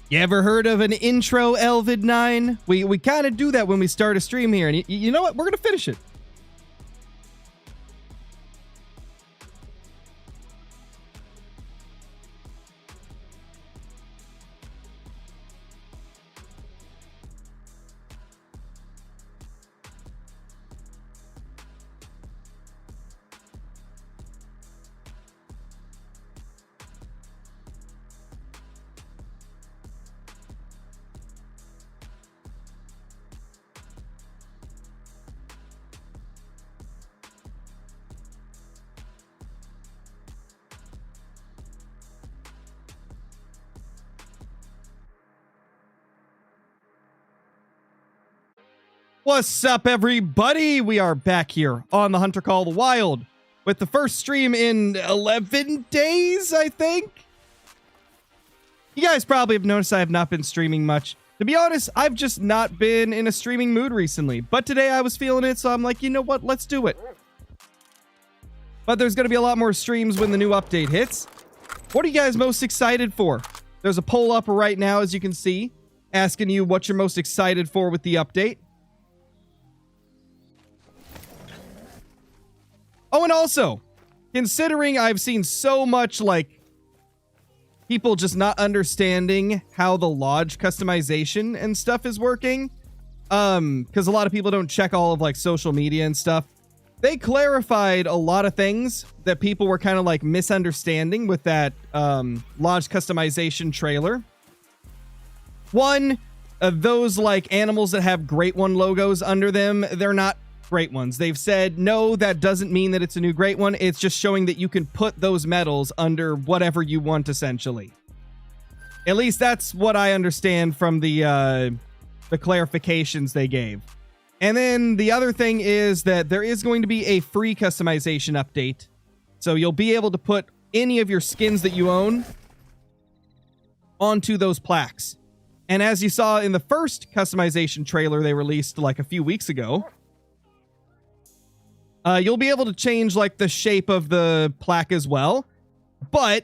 You ever heard of an intro, Elvid9? We kind of do that when we start a stream here, and you know what? We're going to finish it. What's up, everybody? We are back here on the Hunter Call the Wild with the first stream in 11 days, I think. You guys probably have noticed I have not been streaming much. To be honest, I've just not been in a streaming mood recently. But today I was feeling it, so I'm like, you know what? Let's do it. But there's going to be a lot more streams when the new update hits. What are you guys most excited for? There's a poll up right now, as you can see, asking you what you're most excited for with the update. Oh, and also, considering I've seen so much, like, people just not understanding how the lodge customization and stuff is working, because a lot of people don't check all of, like, social media and stuff, they clarified a lot of things that people were kind of, like, misunderstanding with that, lodge customization trailer. One, those, like, animals that have Great One logos under them, they're not Great Ones. They've said, no, that doesn't mean that it's a new Great One. It's just showing that you can put those medals under whatever you want, essentially. At least that's what I understand from the clarifications they gave. And then the other thing is that there is going to be a free customization update. So you'll be able to put any of your skins that you own onto those plaques. And as you saw in the first customization trailer they released like a few weeks ago, you'll be able to change, like, the shape of the plaque as well. But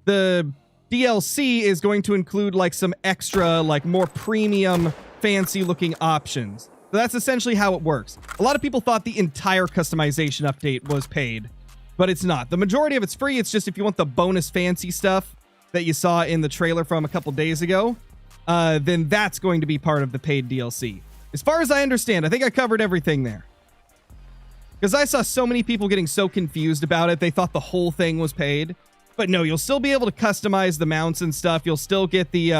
the DLC is going to include, like, some extra, like, more premium, fancy-looking options. So that's essentially how it works. A lot of people thought the entire customization update was paid, but it's not. The majority of it's free. It's just if you want the bonus fancy stuff that you saw in the trailer from a couple days ago, then that's going to be part of the paid DLC. As far as I understand, I think I covered everything there. Because I saw so many people getting so confused about it, they thought the whole thing was paid. But no, you'll still be able to customize the mounts and stuff. You'll still get the,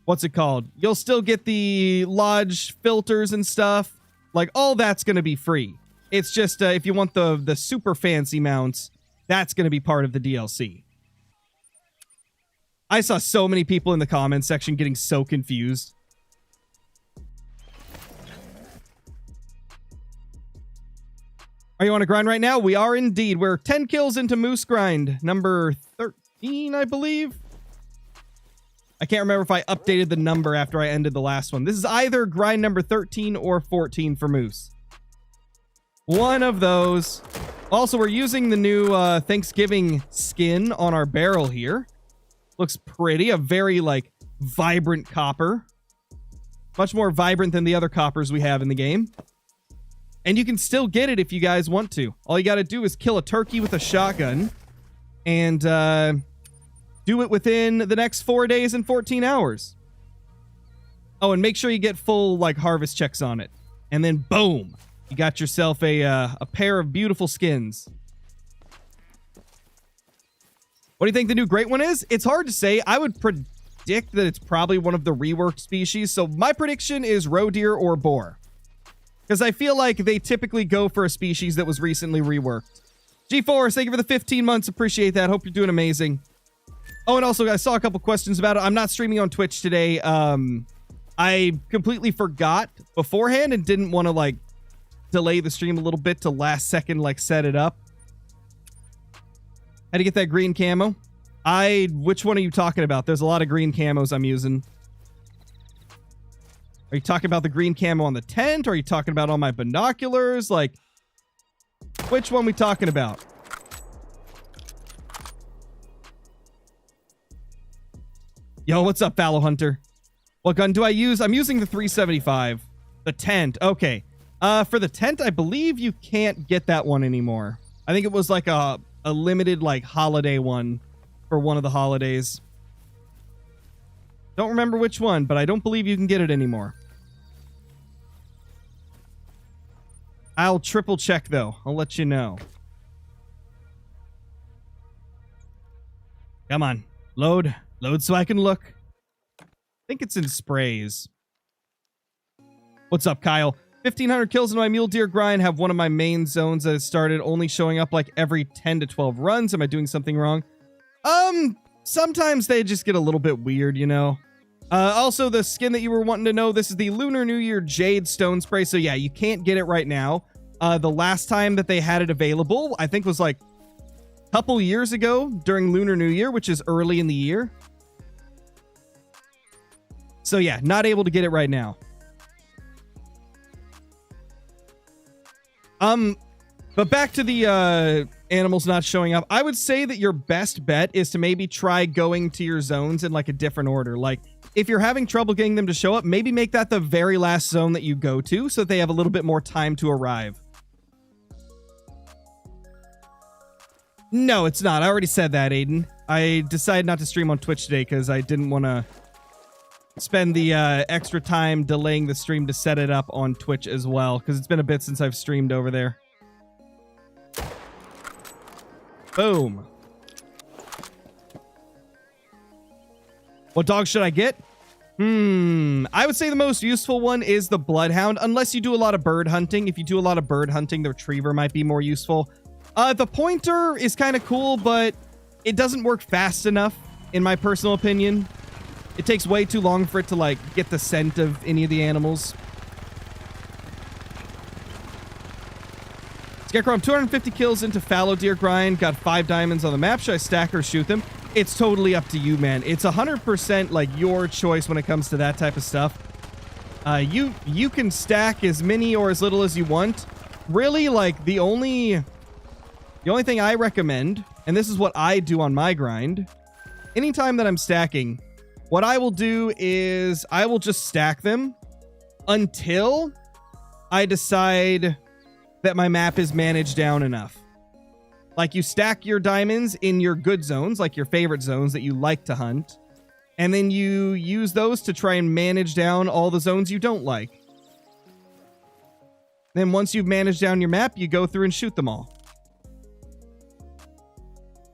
what's it called? You'll still get the lodge filters and stuff. Like, all that's going to be free. It's just, if you want the super fancy mounts, that's going to be part of the DLC. I saw so many people in the comments section getting so confused. Are you on a grind right now? We are indeed. We're 10 kills into Moose Grind, number 13, I believe. I can't remember if I updated the number after I ended the last one. This is either grind number 13 or 14 for Moose. One of those. Also, we're using the new Thanksgiving skin on our barrel here. Looks pretty. A very, like, vibrant copper. Much more vibrant than the other coppers we have in the game. And you can still get it if you guys want to. All you got to do is kill a turkey with a shotgun and do it within the next 4 days and 14 hours. Oh, and make sure you get full, like, harvest checks on it. And then, boom, you got yourself a pair of beautiful skins. What do you think the new Great One is? It's hard to say. I would predict that it's probably one of the reworked species. So my prediction is roe deer or boar. Because I feel like they typically go for a species that was recently reworked. G4, thank you for the 15 months. Appreciate that. Hope you're doing amazing. Oh, and also, I saw a couple questions about it. I'm not streaming on Twitch today. I completely forgot beforehand and didn't want to, like, delay the stream a little bit to last second, like, set it up. How to get that green camo? Which one are you talking about? There's a lot of green camos I'm using. Are you talking about the green camo on the tent? Or are you talking about on my binoculars? Like, which one we talking about? Yo, what's up, Fallow Hunter? What gun do I use? I'm using the 375. The tent. Okay. For the tent, I believe you can't get that one anymore. I think it was like a limited like holiday one for one of the holidays. Don't remember which one, but I don't believe you can get it anymore. I'll triple check though. I'll let you know. Come on. Load. Load so I can look. I think it's in sprays. What's up, Kyle? 1,500 kills in my mule deer grind. Have one of my main zones that has started only showing up like every 10 to 12 runs. Am I doing something wrong? Sometimes they just get a little bit weird, you know. Also, the skin that you were wanting to know, this is the Lunar New Year Jade Stone Spray. So yeah, you can't get it right now. The last time that they had it available, I think was like a couple years ago during Lunar New Year, which is early in the year. So yeah, not able to get it right now. But back to the animals not showing up. I would say that your best bet is to maybe try going to your zones in like a different order. Like if you're having trouble getting them to show up, maybe make that the very last zone that you go to so that they have a little bit more time to arrive. No, it's not. I already said that, Aiden. I decided not to stream on Twitch today because I didn't want to spend the extra time delaying the stream to set it up on Twitch as well, because it's been a bit since I've streamed over there. Boom. What dog should I get? I would say the most useful one is the Bloodhound, unless you do a lot of bird hunting. If you do a lot of bird hunting, the Retriever might be more useful. The Pointer is kind of cool, but it doesn't work fast enough, in my personal opinion. It takes way too long for it to, like, get the scent of any of the animals. Scarecrow, I'm 250 kills into fallow deer grind. Got 5 diamonds on the map. Should I stack or shoot them? It's totally up to you, man. It's 100% like your choice when it comes to that type of stuff. You can stack as many or as little as you want. Really, like, the only thing I recommend, and this is what I do on my grind, anytime that I'm stacking, what I will do is I will just stack them until I decide that my map is managed down enough. Like, you stack your diamonds in your good zones, like your favorite zones that you like to hunt, and then you use those to try and manage down all the zones you don't like. Then once you've managed down your map, you go through and shoot them all.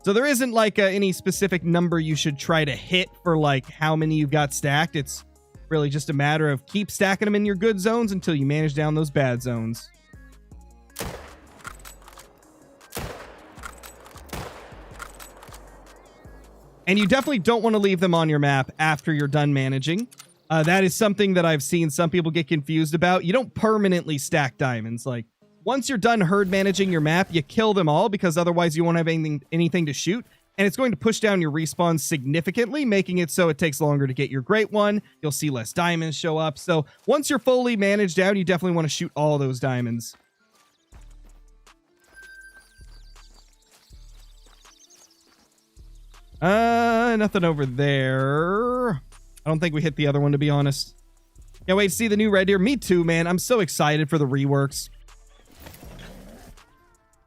So there isn't like any specific number you should try to hit for like how many you've got stacked. It's really just a matter of keep stacking them in your good zones until you manage down those bad zones. And you definitely don't want to leave them on your map after you're done managing. That is something that I've seen some people get confused about. You don't permanently stack diamonds. Like, once you're done herd managing your map, you kill them all because otherwise you won't have anything to shoot. And it's going to push down your respawns significantly, making it so it takes longer to get your great one. You'll see less diamonds show up. So once you're fully managed down, you definitely want to shoot all those diamonds. Nothing over there. I don't think we hit the other one, to be honest. Can't wait to see the new red deer. Me too, man. I'm so excited for the reworks.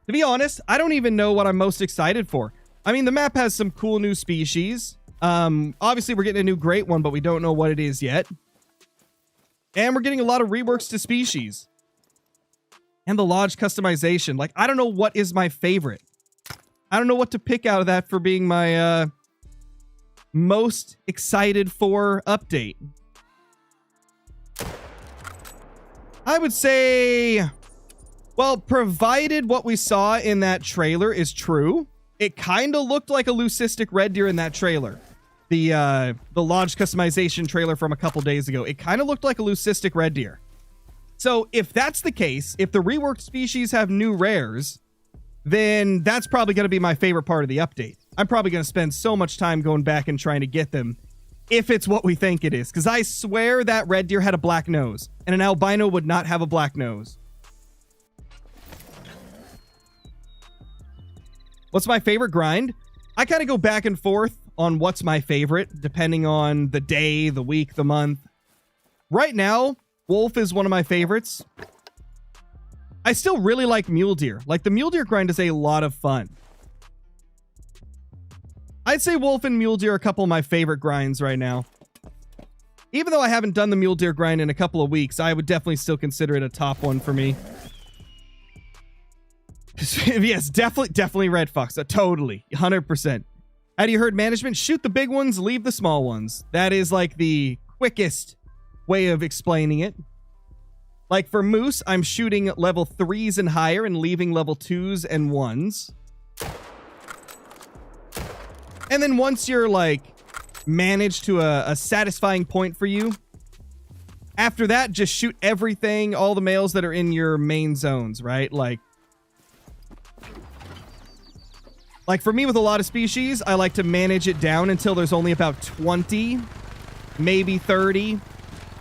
To be honest, I don't even know what I'm most excited for. I mean, the map has some cool new species. Obviously, we're getting a new great one, but we don't know what it is yet. And we're getting a lot of reworks to species. And the lodge customization. Like, I don't know what is my favorite. I don't know what to pick out of that for being my most excited for update. I would say, well, provided what we saw in that trailer is true, it kind of looked like a leucistic red deer in that trailer. The lodge customization trailer from a couple days ago. It kind of looked like a leucistic red deer. So if that's the case, if the reworked species have new rares, then that's probably going to be my favorite part of the update. I'm probably going to spend so much time going back and trying to get them if it's what we think it is. Because I swear that red deer had a black nose, and an albino would not have a black nose. What's my favorite grind? I kind of go back and forth on what's my favorite, depending on the day, the week, the month. Right now, wolf is one of my favorites. I still really like mule deer. Like, the mule deer grind is a lot of fun. I'd say wolf and mule deer are a couple of my favorite grinds right now. Even though I haven't done the mule deer grind in a couple of weeks, I would definitely still consider it a top one for me. Yes, definitely red fox. Totally, 100%. How do you herd management? Shoot the big ones, leave the small ones. That is like the quickest way of explaining it. Like for moose, I'm shooting level 3s and higher and leaving level 2s and 1s. And then once you're like managed to a satisfying point for you, after that, just shoot everything, all the males that are in your main zones, right? Like for me with a lot of species, I like to manage it down until there's only about 20, maybe 30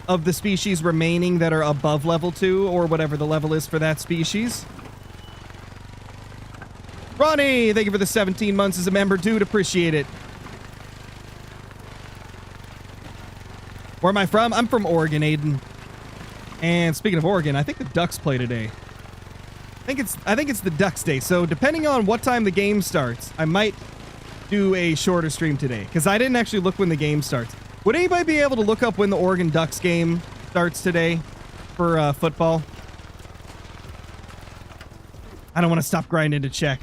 of the species remaining that are above level 2 or whatever the level is for that species. Ronnie, thank you for the 17 months as a member, dude. Appreciate it. Where am I from? I'm from Oregon, Aiden. And speaking of Oregon, I think the Ducks play today. I think it's the Ducks Day. So depending on what time the game starts, I might do a shorter stream today because I didn't actually look when the game starts. Would anybody be able to look up when the Oregon Ducks game starts today for football? I don't want to stop grinding to check.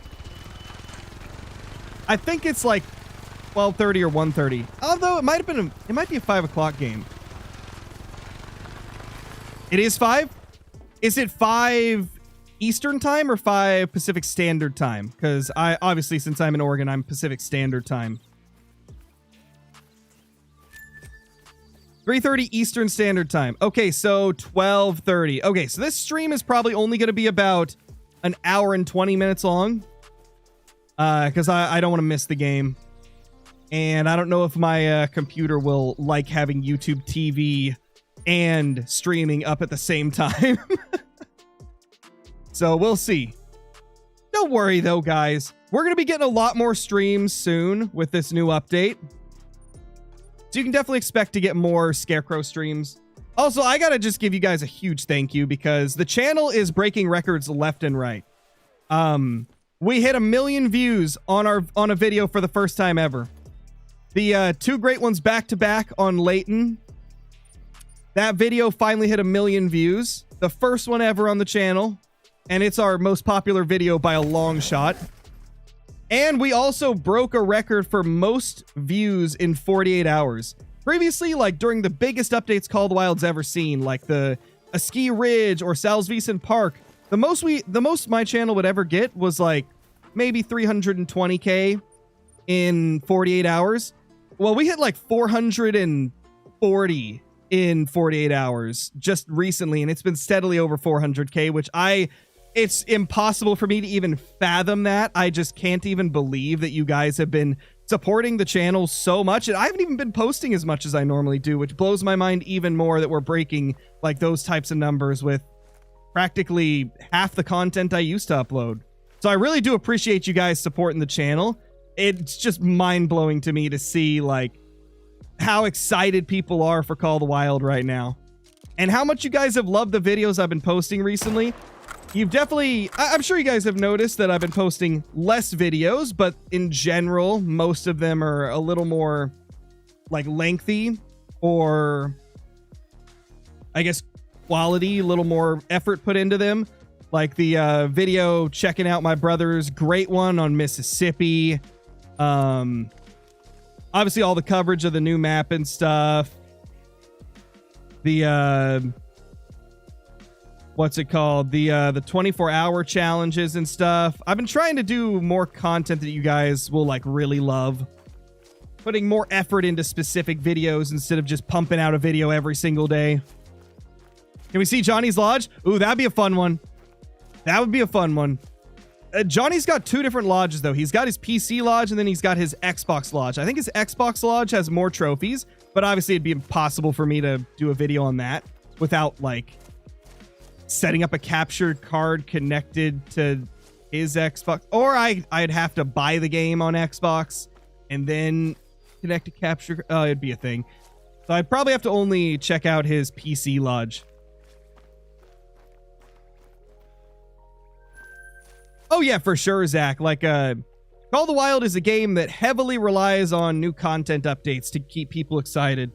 I think it's like 12:30 or 1:30. Although it might be a 5 o'clock game. It is 5? Is it 5 Eastern time or 5 Pacific Standard time? Because I obviously, since I'm in Oregon, I'm Pacific Standard time. 3:30 Eastern Standard Time. Okay, so 12:30. Okay, so this stream is probably only going to be about an hour and 20 minutes long. Because I don't want to miss the game. And I don't know if my computer will like having YouTube TV and streaming up at the same time. So we'll see. Don't worry though, guys. We're going to be getting a lot more streams soon with this new update. So you can definitely expect to get more Scarecrow streams. Also, I got to just give you guys a huge thank you because the channel is breaking records left and right. We hit 1 million views on a video for the first time ever. The 2 great ones back to back on Layton. That video finally hit 1 million views. The first one ever on the channel. And it's our most popular video by a long shot. And we also broke a record for most views in 48 hours. Previously, like during the biggest updates Call of the Wild's ever seen, like the Ski Ridge or Salsvesen Park, the most my channel would ever get was like maybe 320K in 48 hours. Well, we hit like 440 in 48 hours just recently, and it's been steadily over 400K, which it's impossible for me to even fathom that. I just can't even believe that you guys have been supporting the channel so much. And I haven't even been posting as much as I normally do, which blows my mind even more that we're breaking like those types of numbers with practically half the content I used to upload. So I really do appreciate you guys supporting the channel. It's just mind-blowing to me to see like how excited people are for Call of the Wild right now. And how much you guys have loved the videos I've been posting recently. You've definitely, I'm sure you guys have noticed that I've been posting less videos, but in general, most of them are a little more like lengthy or I guess quality, a little more effort put into them. Like the video checking out my brother's great one on Mississippi. Obviously all the coverage of the new map and stuff. The what's it called? The 24-hour challenges and stuff. I've been trying to do more content that you guys will like really love. Putting more effort into specific videos instead of just pumping out a video every single day. Can we see Johnny's Lodge? Ooh, that'd be a fun one. That would be a fun one. Johnny's got 2 different lodges, though. He's got his PC lodge, and then he's got his Xbox lodge. I think his Xbox lodge has more trophies, but obviously it'd be impossible for me to do a video on that without, like, setting up a captured card connected to his Xbox. Or I'd have to buy the game on Xbox and then connect to capture. Oh, it'd be a thing. So I'd probably have to only check out his PC lodge. Oh yeah, for sure, Zach. Like, Call of the Wild is a game that heavily relies on new content updates to keep people excited.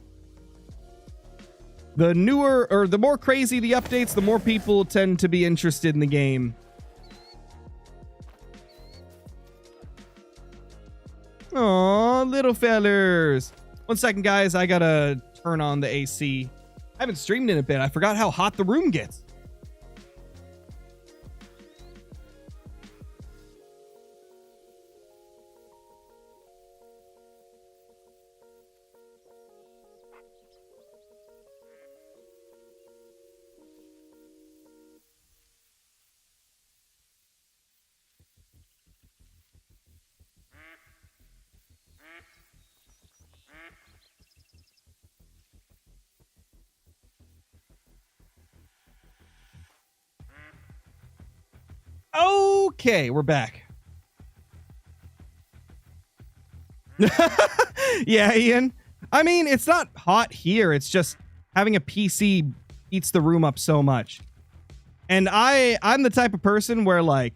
The newer, or the more crazy the updates, the more people tend to be interested in the game. Aw, little fellers. 1 second, guys. I gotta turn on the AC. I haven't streamed in a bit. I forgot how hot the room gets. Okay, we're back. Yeah, Ian. I mean, it's not hot here. It's just having a PC heats the room up so much. And I'm the type of person where, like,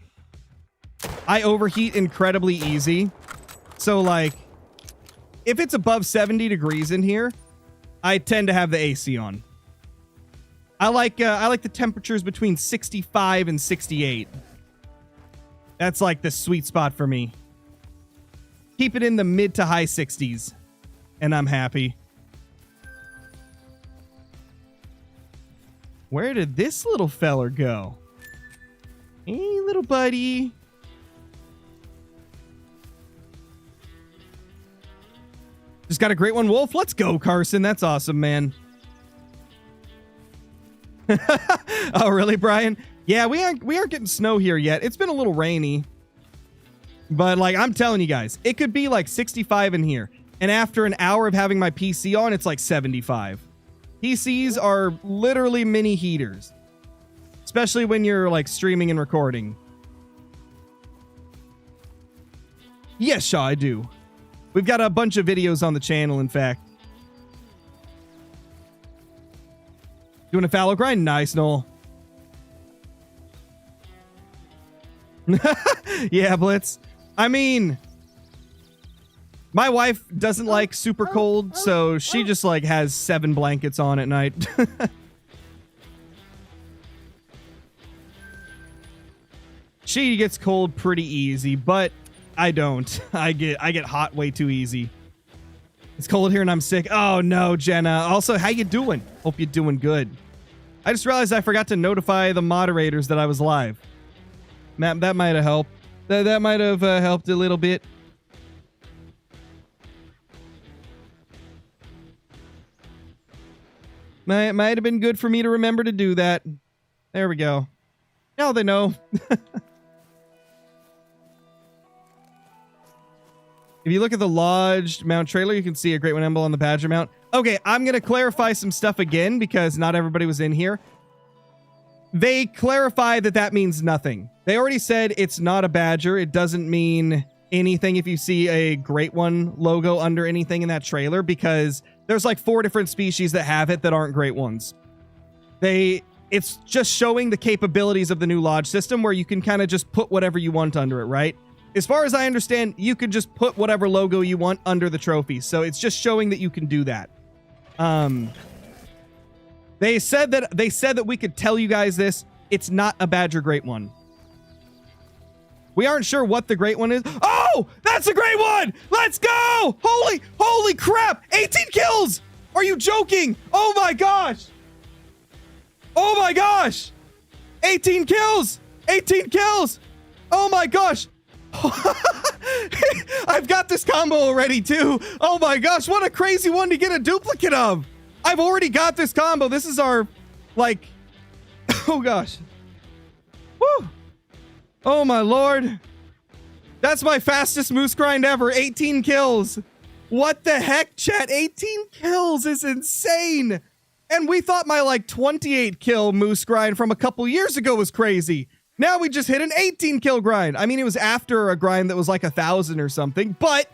I overheat incredibly easy. So, like, if it's above 70 degrees in here, I tend to have the AC on. I like the temperatures between 65 and 68. That's like the sweet spot for me. Keep it in the mid to high 60s, and I'm happy. Where did this little feller go? Hey, little buddy. Just got a great one, Wolf. Let's go, Carson. That's awesome, man. Oh, really, Brian? Yeah, we aren't getting snow here yet. It's been a little rainy. But, like, I'm telling you guys, it could be like 65 in here. And after an hour of having my PC on, it's like 75. PCs are literally mini heaters. Especially when you're, like, streaming and recording. Yes, Shaw, I do. We've got a bunch of videos on the channel, in fact. Doing a fallow grind? Nice, Noel. Yeah, Blitz. I mean, my wife doesn't like super cold, so she just, like, has 7 blankets on at night. She gets cold pretty easy, but I don't. I get hot way too easy. It's cold here and I'm sick. Oh no, Jenna. Also, how you doing? Hope you're doing good. I just realized I forgot to notify the moderators that I was live. Matt, that might have helped. That might have helped a little bit. Might have been good for me to remember to do that. There we go. Now they know. If you look at the lodged mount trailer, you can see a Great One Emblem on the Badger mount. Okay, I'm going to clarify some stuff again because not everybody was in here. They clarify that that means nothing. They already said it's not a Badger. It doesn't mean anything if you see a Great One logo under anything in that trailer because there's like 4 different species that have it that aren't Great Ones. It's just showing the capabilities of the new lodge system where you can kind of just put whatever you want under it, right? As far as I understand, you could just put whatever logo you want under the trophy. So it's just showing that you can do that. They said that we could tell you guys this. It's not a Badger Great One. We aren't sure what the Great One is. Oh, that's a Great One. Let's go. Holy crap. 18 kills. Are you joking? Oh my gosh. Oh my gosh. 18 kills. 18 kills. Oh my gosh. I've got this combo already too. Oh my gosh, what a crazy one to get a duplicate of. I've already got this combo. This is our, like, oh gosh. Woo. Oh my lord. That's my fastest moose grind ever. 18 kills. What the heck, chat? 18 kills is insane. And we thought my, like, 28 kill moose grind from a couple years ago was crazy. Now we just hit an 18 kill grind. I mean, it was after a grind that was like 1,000 or something, but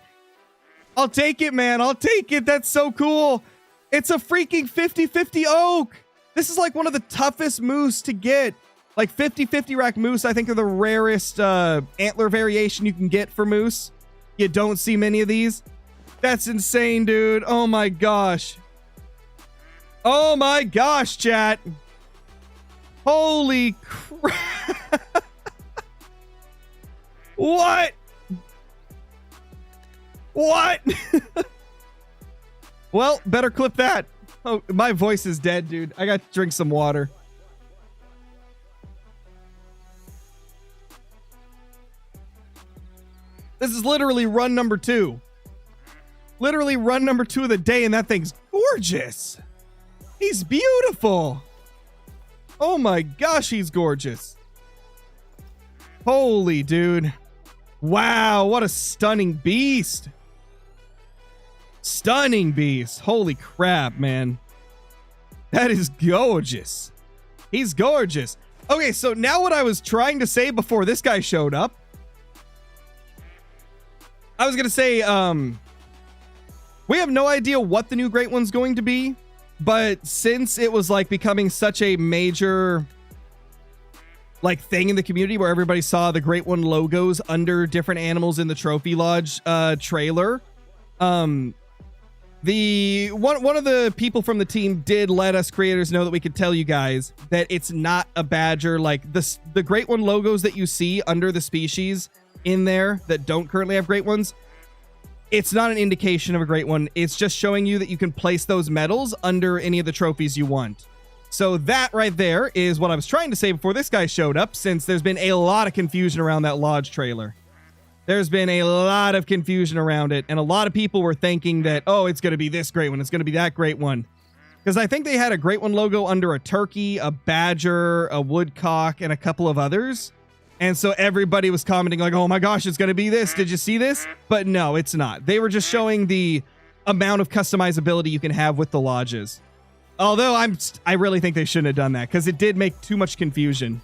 I'll take it, man. I'll take it. That's so cool. It's a freaking 50-50 oak. This is like one of the toughest moose to get. Like 50-50 rack moose, I think, are the rarest antler variation you can get for moose. You don't see many of these. That's insane, dude. Oh my gosh. Oh my gosh, chat. Holy crap. What? What? Well, better clip that. Oh, my voice is dead, dude. I got to drink some water. This is literally run number 2. Literally run number 2 of the day, and that thing's gorgeous. He's beautiful. Oh my gosh, he's gorgeous. Holy dude. Wow, what a stunning beast. Stunning beast. Holy crap, man. That is gorgeous. He's gorgeous. Okay, so now what I was trying to say before this guy showed up. I was going to say, we have no idea what the new Great One's going to be. But since it was like becoming such a major like thing in the community where everybody saw the Great One logos under different animals in the Trophy Lodge trailer, one of the people from the team did let us creators know that we could tell you guys that it's not a badger. Like the Great One logos that you see under the species in there that don't currently have Great Ones, it's not an indication of a Great One. It's just showing you that you can place those medals under any of the trophies you want. So that right there is what I was trying to say before this guy showed up, since there's been a lot of confusion around that Lodge trailer. There's been a lot of confusion around it, and a lot of people were thinking that, oh, it's going to be this Great One, it's going to be that Great One. Because I think they had a Great One logo under a turkey, a badger, a woodcock, and a couple of others. And so everybody was commenting like, oh my gosh, it's going to be this. Did you see this? But no, it's not. They were just showing the amount of customizability you can have with the lodges. Although I really think they shouldn't have done that, because it did make too much confusion.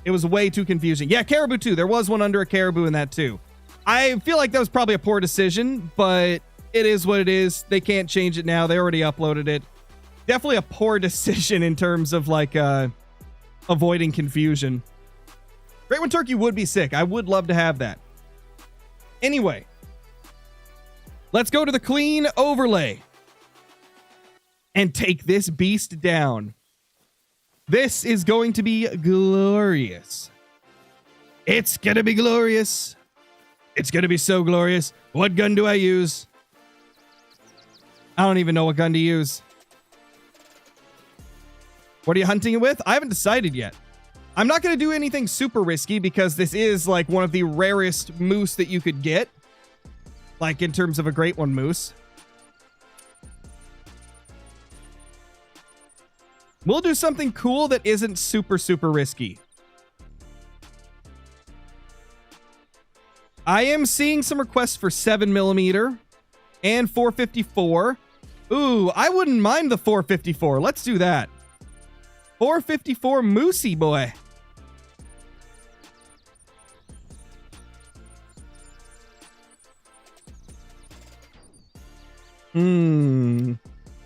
It was way too confusing. Yeah, caribou too. There was one under a caribou in that too. I feel like that was probably a poor decision, but it is what it is. They can't change it now. They already uploaded it. Definitely a poor decision in terms of like avoiding confusion. Great One Turkey would be sick. I would love to have that. Anyway, let's go to the clean overlay and take this beast down. This is going to be glorious. It's going to be glorious. It's going to be so glorious. What gun do I use? I don't even know what gun to use. What are you hunting it with? I haven't decided yet. I'm not going to do anything super risky because this is like one of the rarest moose that you could get. Like in terms of a Great One moose. We'll do something cool that isn't super, super risky. I am seeing some requests for 7mm and 454. Ooh, I wouldn't mind the 454. Let's do that. 454 Moosey boy.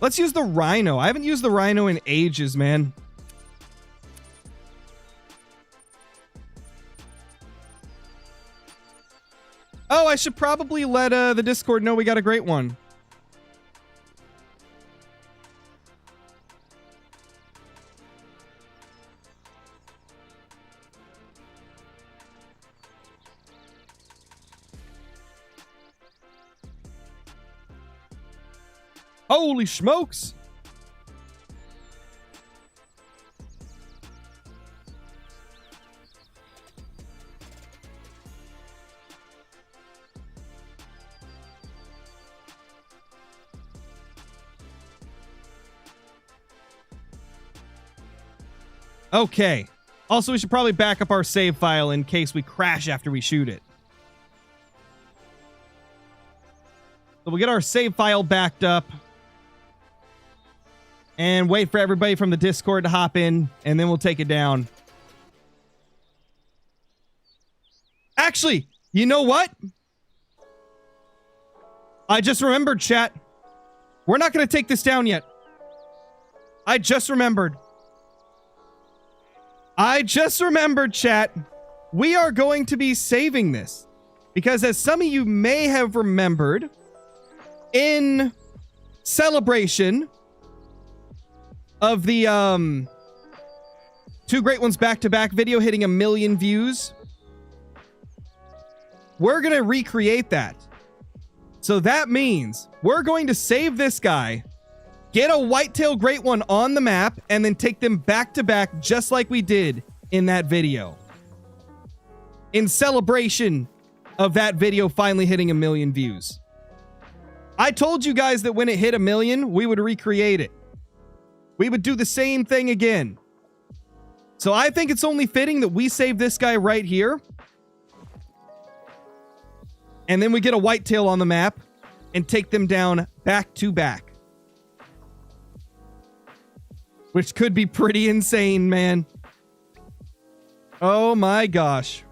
Let's use the Rhino. I haven't used the Rhino in ages, man. Oh, I should probably let the Discord know we got a Great One. Holy smokes! Okay. Also, we should probably back up our save file in case we crash after we shoot it. So we'll get our save file backed up. And wait for everybody from the Discord to hop in, and then we'll take it down. Actually, you know what? I just remembered, chat. We're not going to take this down yet. I just remembered. Chat. We are going to be saving this. Because as some of you may have remembered, in celebration of the Two Great Ones back-to-back video hitting 1 million views, we're going to recreate that. So that means we're going to save this guy, get a whitetail great one on the map, and then take them back-to-back just like we did in that video. In celebration of that video finally hitting 1 million views. I told you guys that when it hit 1 million, we would recreate it. We would do the same thing again. So I think it's only fitting that we save this guy right here. And then we get a whitetail on the map and take them down back to back. Which could be pretty insane, man. Oh my gosh.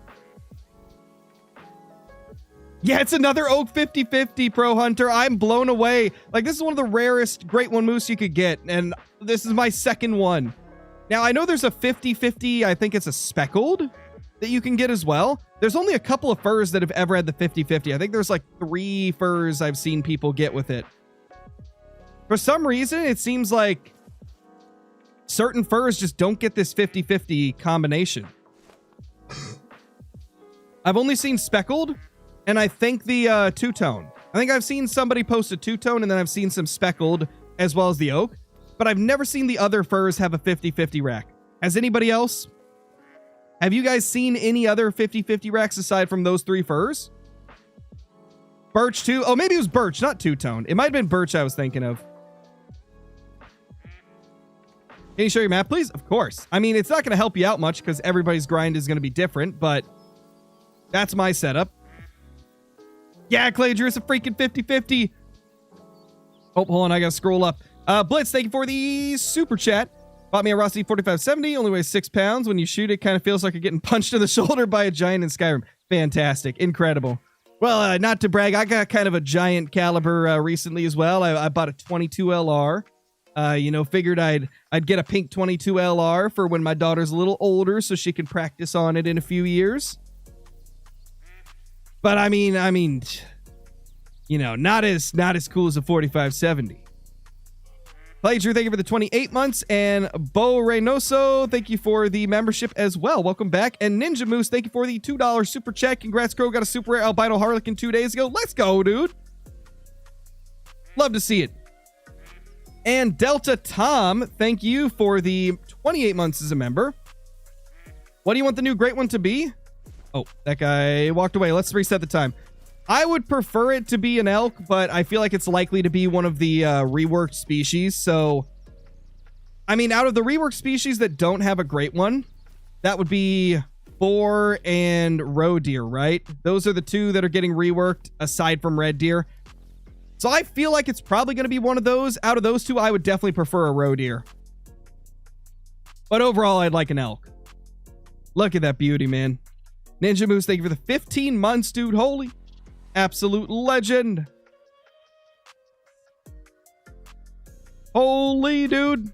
Yeah, it's another Oak 50-50 Pro Hunter. I'm blown away. Like, this is one of the rarest Great One Moose you could get, and this is my second one. Now, I know there's a 50-50, I think it's a speckled, that you can get as well. There's only a couple of furs that have ever had the 50-50. I think there's like 3 furs I've seen people get with it. For some reason, it seems like certain furs just don't get this 50-50 combination. I've only seen speckled, and I think the two-tone. I think I've seen somebody post a two-tone, and then I've seen some speckled as well as the oak. But I've never seen the other furs have a 50-50 rack. Has anybody else? Have you guys seen any other 50-50 racks aside from those 3 furs? Birch too? Oh, maybe it was birch, not two-tone. It might have been birch I was thinking of. Can you show your map, please? Of course. I mean, it's not going to help you out much because everybody's grind is going to be different, but that's my setup. Yeah, Clay Drew, it's a freaking 50-50. Oh, hold on. I got to scroll up. Blitz, thank you for the super chat. Bought me a Rossi 4570. Only weighs 6 pounds. When you shoot it, kind of feels like you're getting punched in the shoulder by a giant in Skyrim. Fantastic. Incredible. Well, not to brag, I got kind of a giant caliber recently as well. I bought a 22 LR. Figured I'd get a pink 22 LR for when my daughter's a little older so she can practice on it in a few years. But I mean, not as cool as a 4570. Clay Drew, thank you for the 28 months. And Bo Reynoso, thank you for the membership as well. Welcome back. And Ninja Moose, thank you for the $2 super chat. Congrats, Crow. Got a super rare albino harlequin 2 days ago. Let's go, dude. Love to see it. And Delta Tom, thank you for the 28 months as a member. What do you want the new great one to be? Oh, that guy walked away. Let's reset the time. I would prefer it to be an elk, but I feel like it's likely to be one of the reworked species. So, I mean, out of the reworked species that don't have a great one, that would be boar and roe deer, right? Those are the 2 that are getting reworked aside from red deer. So I feel like it's probably going to be one of those. Out of those 2, I would definitely prefer a roe deer. But overall, I'd like an elk. Look at that beauty, man. Ninja Moose, thank you for the 15 months, dude. Holy. Absolute legend. Holy, dude.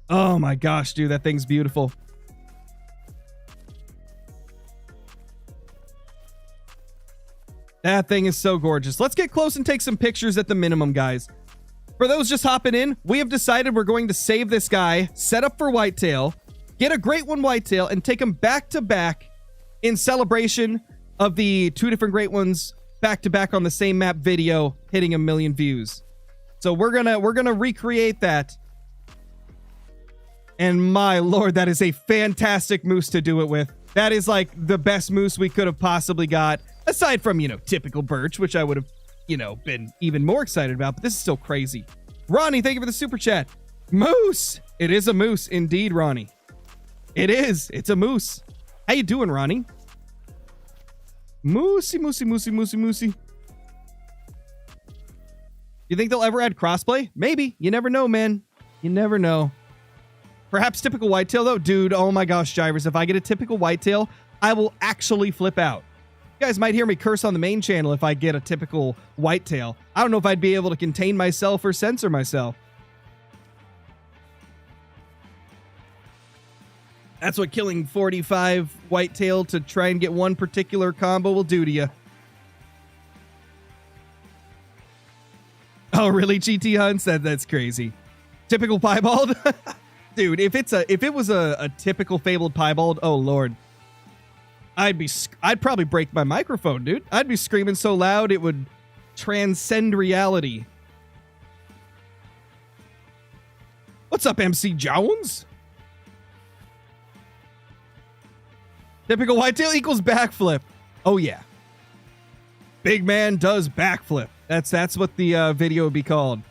Oh my gosh, dude. That thing's beautiful. That thing is so gorgeous. Let's get close and take some pictures at the minimum, guys. For those just hopping in, we have decided we're going to save this guy, set up for whitetail, get a great one whitetail, and take them back to back in celebration of the 2 different great ones back to back on the same map video hitting 1 million views. So we're gonna recreate that. And my lord, that is a fantastic moose to do it with. That is like the best moose we could have possibly got, aside from, typical birch, which I would have, been even more excited about, but this is still crazy. Ronnie, thank you for the super chat. Moose! It is a moose indeed, Ronnie. It is. It's a moose. How you doing, Ronnie? Moosey, moosey, moosey, moosey, moosey. You think they'll ever add crossplay? Maybe. You never know, man. You never know. Perhaps typical whitetail, though. Dude, oh my gosh, Jivers. If I get a typical whitetail, I will actually flip out. You guys might hear me curse on the main channel if I get a typical whitetail. I don't know if I'd be able to contain myself or censor myself. That's what killing 45 whitetail to try and get one particular combo will do to you. Oh, really, GT Hunts? That's crazy. Typical piebald? Dude, if it was a typical fabled piebald, oh lord. I'd probably break my microphone, dude. I'd be screaming so loud it would transcend reality. What's up, MC Jones? Typical whitetail equals backflip. Oh yeah. Big man does backflip. That's what the video would be called.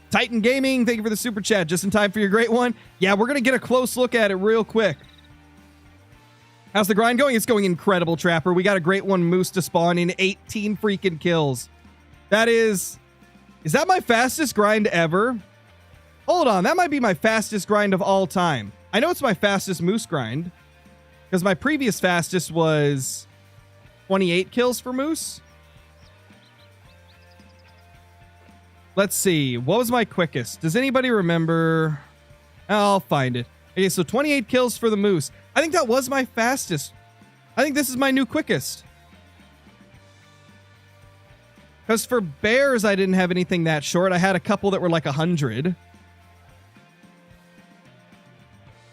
Titan Gaming, thank you for the super chat. Just in time for your great one. Yeah, we're going to get a close look at it real quick. How's the grind going? It's going incredible, Trapper. We got a great one moose to spawn in 18 freaking kills. That is that my fastest grind ever? Hold on, that might be my fastest grind of all time. I know it's my fastest moose grind because my previous fastest was 28 kills for moose. Let's see. What was my quickest? Does anybody remember? I'll find it. Okay, so 28 kills for the moose. I think that was my fastest. I think this is my new quickest. Because for bears, I didn't have anything that short. I had a couple that were like 100.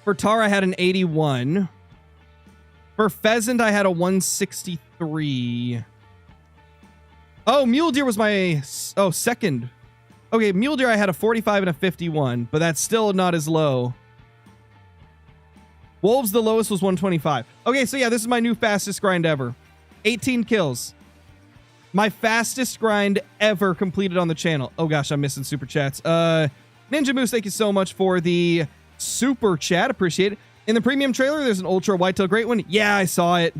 For tar, I had an 81. For pheasant, I had a 163. Oh, mule deer was my second. Okay, mule deer I had a 45 and a 51, but that's still not as low. Wolves, the lowest was 125. Okay, so yeah, this is my new fastest grind ever. 18 kills. My fastest grind ever completed on the channel. Oh gosh, I'm missing super chats. Ninja Moose, thank you so much for the super chat. Appreciate it. In the premium trailer, there's an ultra whitetail great one. Yeah, I saw it.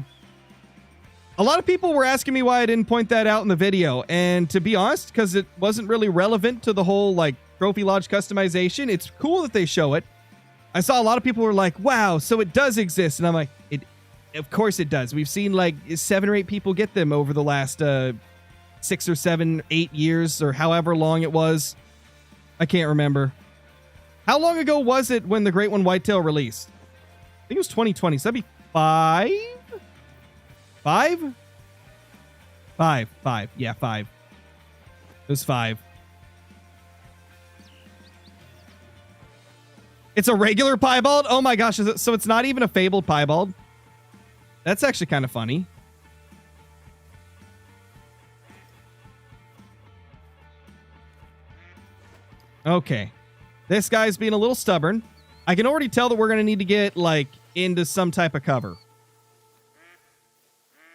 A lot of people were asking me why I didn't point that out in the video. And to be honest, because it wasn't really relevant to the whole like Trophy Lodge customization. It's cool that they show it. I saw a lot of people were like, wow, so it does exist. And I'm like, of course it does. We've seen like 7 or 8 people get them over the last 6 or 7, 8 years or however long it was. I can't remember. How long ago was it when the Great One Whitetail released? I think it was 2020. So that'd be 5? 5? 5. Yeah, 5. It was 5. It's a regular piebald? Oh my gosh. So it's not even a fabled piebald? That's actually kind of funny. Okay. This guy's being a little stubborn. I can already tell that we're going to need to get, like, into some type of cover.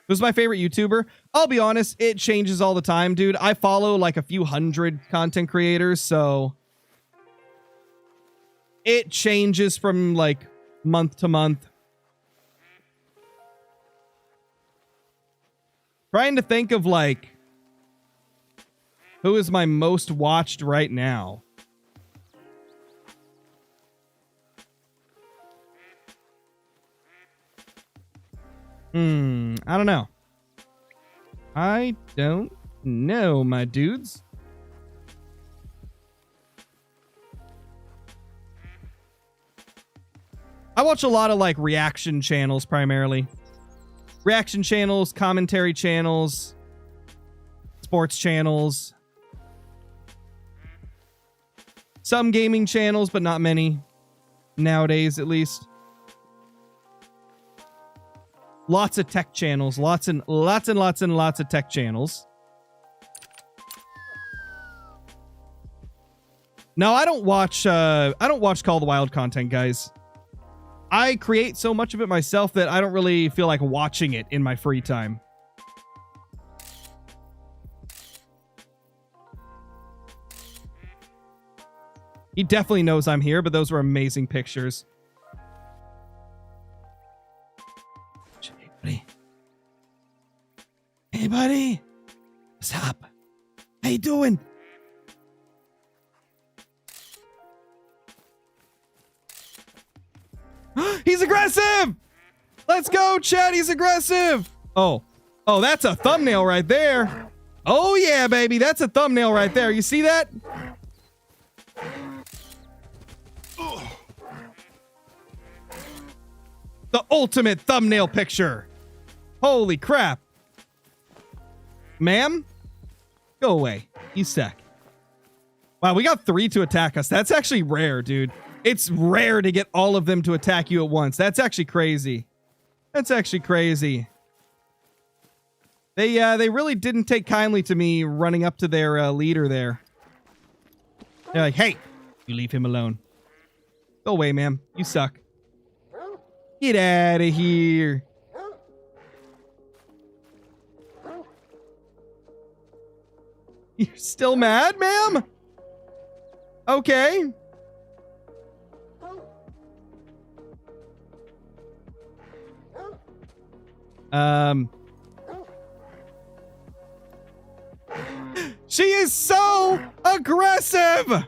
Who's my favorite YouTuber? I'll be honest, it changes all the time, dude. I follow, like, a few hundred content creators, so it changes from, like, month to month. Trying to think of, like, who is my most watched right now. I don't know. I don't know, my dudes. I watch a lot of, like, reaction channels primarily. Reaction channels, commentary channels, sports channels. Some gaming channels, but not many. Nowadays, at least. Lots of tech channels. Lots and lots of tech channels. No, I don't watch Call of the Wild content, guys. I create so much of it myself that I don't really feel like watching it in my free time. He definitely knows I'm here, but those were amazing pictures. Hey, buddy. What's up? How you doing? He's aggressive! Let's go, Chad. He's aggressive. Oh. Oh, that's a thumbnail right there. Oh, yeah, baby. That's a thumbnail right there. You see that? The ultimate thumbnail picture. Holy crap. Ma'am? Go away. You suck. Wow, we got 3 to attack us. That's actually rare, dude. It's rare to get all of them to attack you at once. That's actually crazy. That's actually crazy. They really didn't take kindly to me running up to their leader there. They're like, hey, you leave him alone. Go away, ma'am. You suck. Get out of here. You're still mad, ma'am? Okay. She is so aggressive.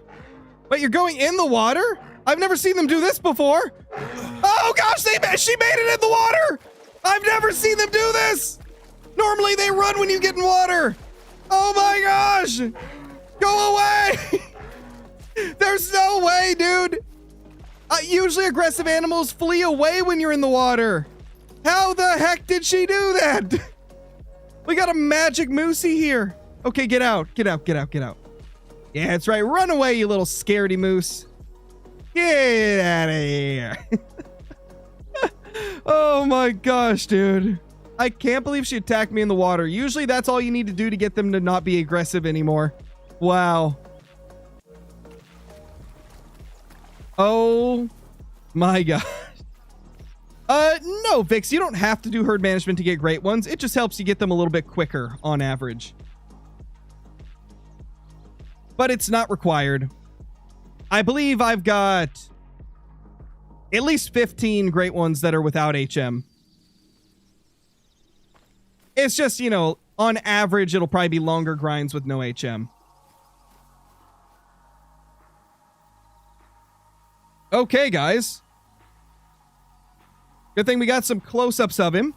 Wait, you're going in the water? I've never seen them do this before. Oh gosh, she made it in the water. I've never seen them do this. Normally they run when you get in water. Oh my gosh. Go away. There's no way, dude. Usually aggressive animals flee away when you're in the water. How the heck did she do that? We got a magic moosey here. Okay, get out. Get out, get out, get out. Yeah, that's right. Run away, you little scaredy moose. Get out of here. Oh my gosh, dude. I can't believe she attacked me in the water. Usually that's all you need to do to get them to not be aggressive anymore. Wow. Oh my gosh. No, Vix, you don't have to do herd management to get great ones. It just helps you get them a little bit quicker on average. But it's not required. I believe I've got at least 15 great ones that are without HM. It's just, you know, on average, it'll probably be longer grinds with no HM. Okay, guys. Good thing we got some close-ups of him.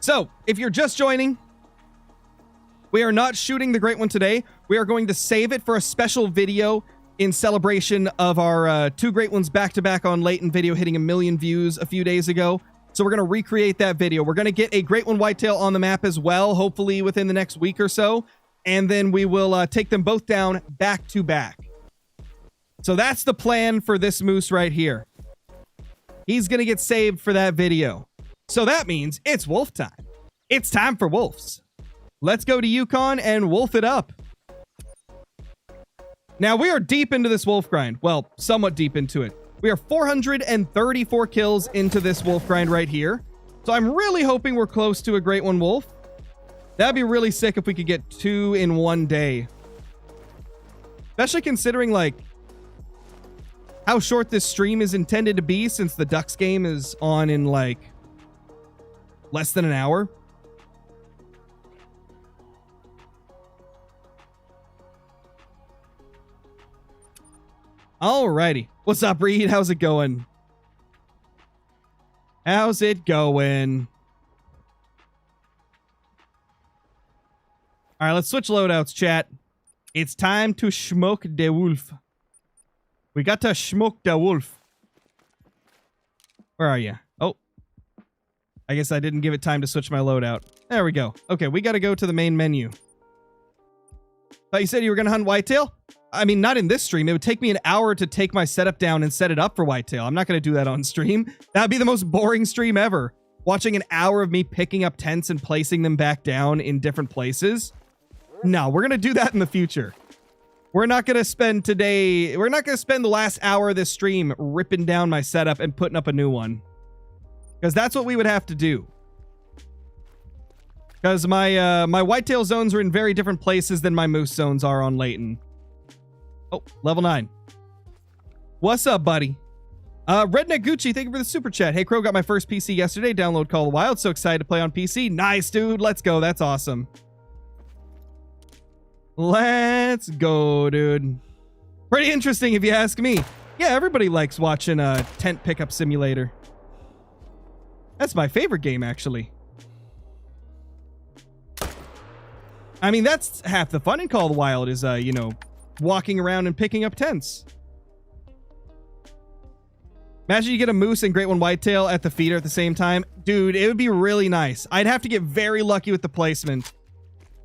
So, if you're just joining, we are not shooting the great one today. We are going to save it for a special video in celebration of our 2 great ones back-to-back on Leighton video hitting 1 million views a few days ago. So we're going to recreate that video. We're going to get a great one whitetail on the map as well, hopefully within the next week or so. And then we will take them both down back-to-back. So that's the plan for this moose right here. He's going to get saved for that video. So that means it's wolf time. It's time for wolves. Let's go to Yukon and wolf it up. Now, we are deep into this wolf grind. Well, somewhat deep into it. We are 434 kills into this wolf grind right here. So I'm really hoping we're close to a great one wolf. That'd be really sick if we could get 2 in one day. Especially considering, like, how short this stream is intended to be since the Ducks game is on in, like, less than an hour. Alrighty. What's up, Reed? How's it going? How's it going? All right, let's switch loadouts, chat. It's time to smoke the wolf. We got to smoke the wolf. Where are you? Oh. I guess I didn't give it time to switch my loadout. There we go. Okay, we got to go to the main menu. Thought you said you were going to hunt whitetail? I mean, not in this stream. It would take me an hour to take my setup down and set it up for whitetail. I'm not going to do that on stream. That'd be the most boring stream ever. Watching an hour of me picking up tents and placing them back down in different places. No, we're going to do that in the future. We're not going to spend today... We're not going to spend the last hour of this stream ripping down my setup and putting up a new one. Because that's what we would have to do. Because my whitetail zones are in very different places than my moose zones are on Leighton. Oh, level 9. What's up, buddy? Redneck Gucci, thank you for the super chat. Hey, Crow, got my first PC yesterday. Download Call of the Wild. So excited to play on PC. Nice, dude. Let's go. That's awesome. Let's go, dude. Pretty interesting if you ask me. Yeah, everybody likes watching a tent pickup simulator. That's my favorite game, actually. I mean, that's half the fun in Call of the Wild is, you know, walking around and picking up tents. Imagine you get a moose and great one whitetail at the feeder at the same time. Dude, it would be really nice. I'd have to get very lucky with the placement.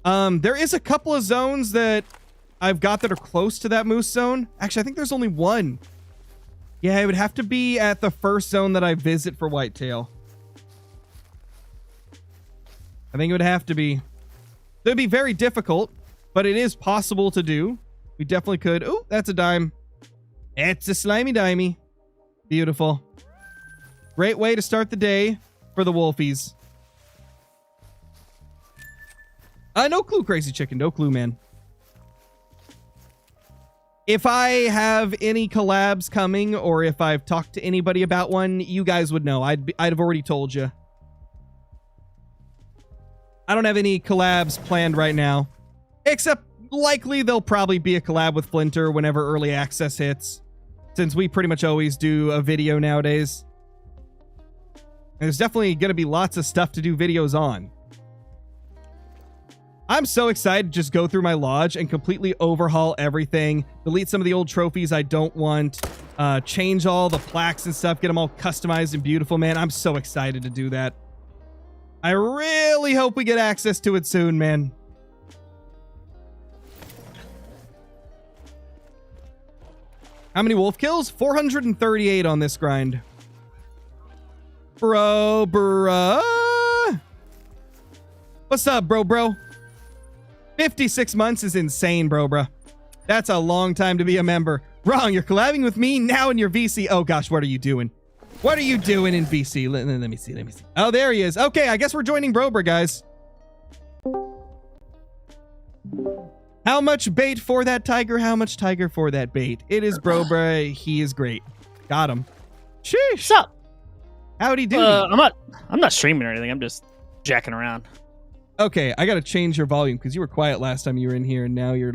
There is a couple of zones that I've got that are close to that moose zone. Actually, I think there's only one. Yeah, it would have to be at the first zone that I visit for whitetail. I think it would have to be. It would be very difficult, but it is possible to do. We definitely could. Oh, that's a dime. It's a slimy dimey. Beautiful. Great way to start the day for the wolfies. No clue, Crazy Chicken. No clue, man. If I have any collabs coming, or if I've talked to anybody about one, you guys would know. I'd have already told you. I don't have any collabs planned right now, except likely there'll probably be a collab with Flinter whenever early access hits, since we pretty much always do a video nowadays. And there's definitely going to be lots of stuff to do videos on. I'm so excited to just go through my lodge and completely overhaul everything, delete some of the old trophies I don't want, change all the plaques and stuff, get them all customized and beautiful, man. I'm so excited to do that. I really hope we get access to it soon, man. How many wolf kills? 438 on this grind. Bruh. What's up, bro? 56 months is insane, bro. That's a long time to be a member. Wrong, you're collabing with me now in your VC. Oh gosh, what are you doing? What are you doing in VC? Let me see. Oh, there he is. Okay, I guess we're joining Brobra, guys. How much bait for that tiger? How much tiger for that bait? It is Brobra. He is great. Got him. Sheesh. What's up? Howdy doody. I'm not streaming or anything. I'm just jacking around. Okay, I gotta change your volume because you were quiet last time you were in here, and now you're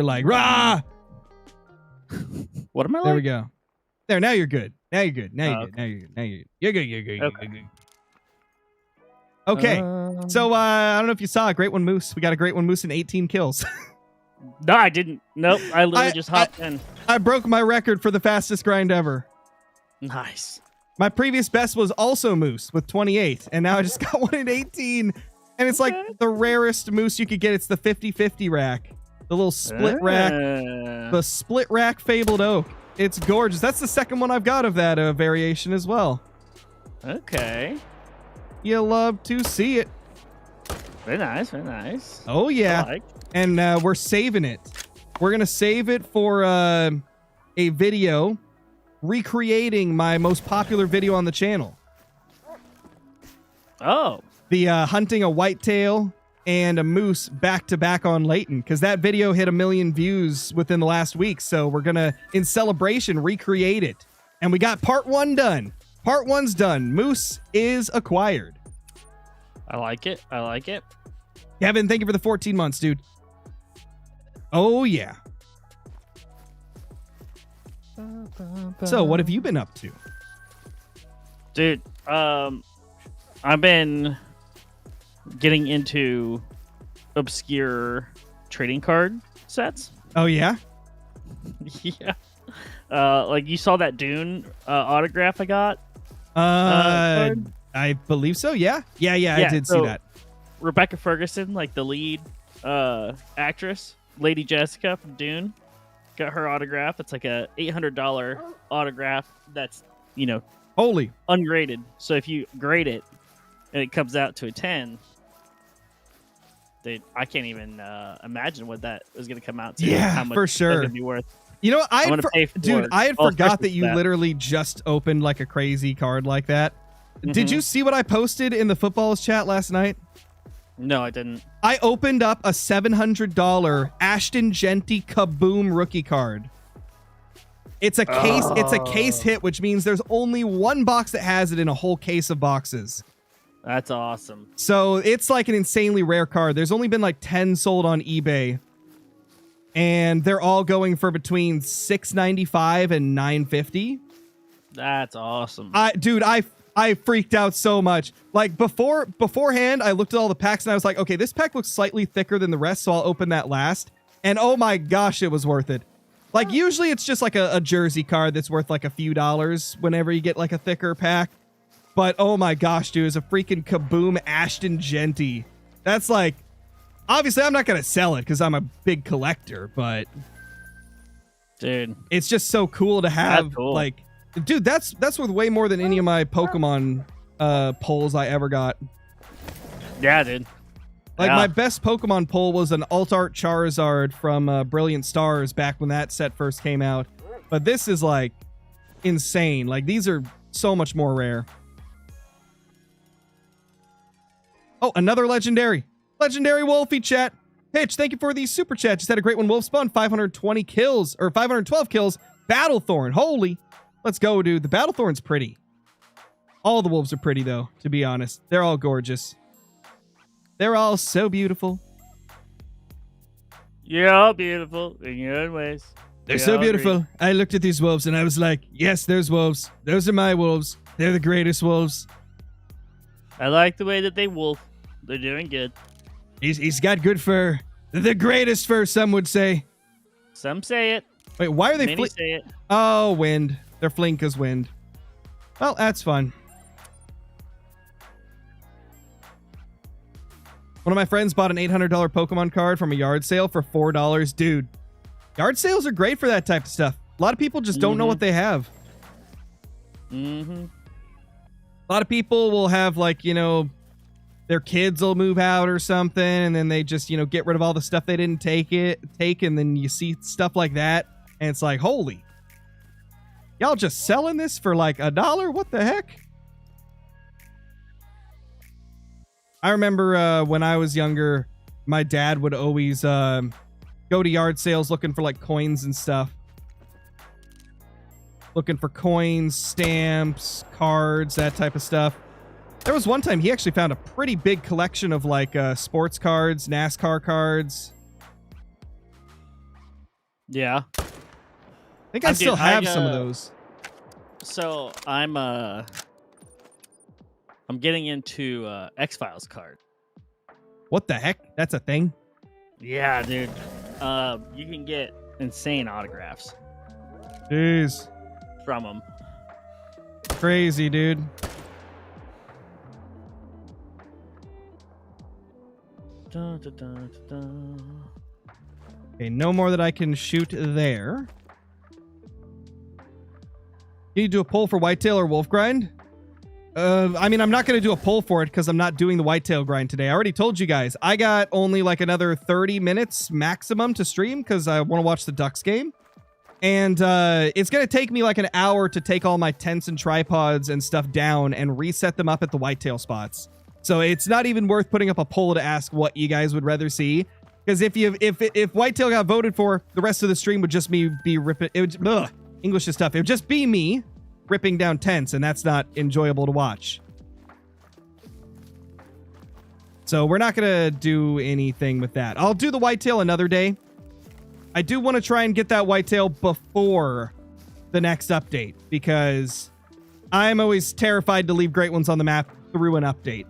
like, rah. What am I like? There we go. There, now you're good. Now you're good. You're good. You're good. Okay. So I don't know if you saw a great one moose. We got a great one moose and 18 kills. No, I didn't. Nope. I literally just hopped in. I broke my record for the fastest grind ever. Nice. My previous best was also moose with 28, and now I just got one at 18. And it's like the rarest moose you could get. It's the 50-50 rack. The little split rack. The split rack fabled oak. It's gorgeous. That's the second one I've got of that variation as well. Okay. You love to see it. Very nice. Very nice. Oh, yeah. Like. And we're saving it. We're going to save it for a video recreating my most popular video on the channel. Oh. The hunting a whitetail and a moose back-to-back on Layton, because that video hit 1 million views within the last week. So we're going to, in celebration, recreate it. And we got part 1 done. Part 1's done. Moose is acquired. I like it. I like it. Kevin, thank you for the 14 months, dude. Oh, yeah. So, what have you been up to? Dude, I've been getting into obscure trading card sets. Oh, yeah? Yeah. Like you saw that Dune autograph I got? I believe so, yeah. Yeah, I did see that. Rebecca Ferguson, like the lead actress, Lady Jessica from Dune, got her autograph. It's like a $800 autograph that's, holy, ungraded. So if you grade it and it comes out to a 10, I can't even imagine what that is going to come out to. Yeah, how much for sure. It's going to be worth. You know, I had forgot that you that. literally just opened like a crazy card like that. Mm-hmm. Did you see what I posted in the footballers chat last night? No, I didn't. I opened up a $700 Ashton Genty Kaboom rookie card. It's a case. It's a case hit, which means there's only one box that has it in a whole case of boxes. That's awesome. So it's like an insanely rare card. There's only been like 10 sold on eBay. And they're all going for between $695 and $950. That's awesome. Dude, I I freaked out so much. Like beforehand, I looked at all the packs and I was like, okay, this pack looks slightly thicker than the rest, so I'll open that last. And oh my gosh, it was worth it. Like usually it's just like a jersey card that's worth like a few dollars whenever you get like a thicker pack. But oh my gosh, dude, it's a freaking Kaboom Ashton Genty. That's like, obviously I'm not going to sell it because I'm a big collector, but dude, it's just so cool to have. That's cool. Like, dude, that's worth way more than any of my Pokemon pulls I ever got. Yeah, dude. Like Yeah. my best Pokemon pull was an Alt Art Charizard from Brilliant Stars back when that set first came out. But this is like insane. Like these are so much more rare. Oh, another legendary. Legendary Wolfie chat. Hitch, thank you for the super chat. Just had a great one. Wolf Spawn, 520 kills, or 512 kills. Battlethorn, holy. Let's go, dude. The Battlethorn's pretty. All the wolves are pretty, though, to be honest. They're all gorgeous. They're all so beautiful. You're all beautiful in your own ways. They're We so all beautiful. agree. I looked at these wolves and I was like, yes, there's wolves. Those are my wolves. They're the greatest wolves. I like the way that they wolf. They're doing good. He's got good fur. The greatest fur, some would say. Some say it. Wait, why are they Many say it. Oh, wind. They're fleeing because wind. Well, that's fun. One of my friends bought an $800 Pokemon card from a yard sale for $4. Dude, yard sales are great for that type of stuff. A lot of people just don't know what they have. Mm-hmm. A lot of people will have, like, you know, their kids will move out or something, and then they just, you know, get rid of all the stuff they didn't take, and then you see stuff like that, and it's like, holy. Y'all just selling this for like $1? What the heck? I remember when I was younger, my dad would always go to yard sales looking for like coins and stuff. Looking for coins, stamps, cards, that type of stuff. There was one time he actually found a pretty big collection of like sports cards, NASCAR cards. Yeah. I think I still have some of those. So I'm getting into X-Files card. What the heck? That's a thing? Yeah, dude. You can get insane autographs Jeez. from them. Crazy, dude. Dun, dun, dun, dun, dun. Okay, no more that I can shoot there. Can you do a pull for whitetail or wolf grind? I mean, I'm not going to do a pull for it because I'm not doing the whitetail grind today. I already told you guys. I got only like another 30 minutes maximum to stream because I want to watch the Ducks game. And it's going to take me like an hour to take all my tents and tripods and stuff down and reset them up at the whitetail spots. So it's not even worth putting up a poll to ask what you guys would rather see. Because if whitetail got voted for, the rest of the stream would just be ripping. It would, ugh, English is tough. It would just be me ripping down tents, and that's not enjoyable to watch. So we're not going to do anything with that. I'll do the whitetail another day. I do want to try and get that whitetail before the next update, because I'm always terrified to leave great ones on the map through an update.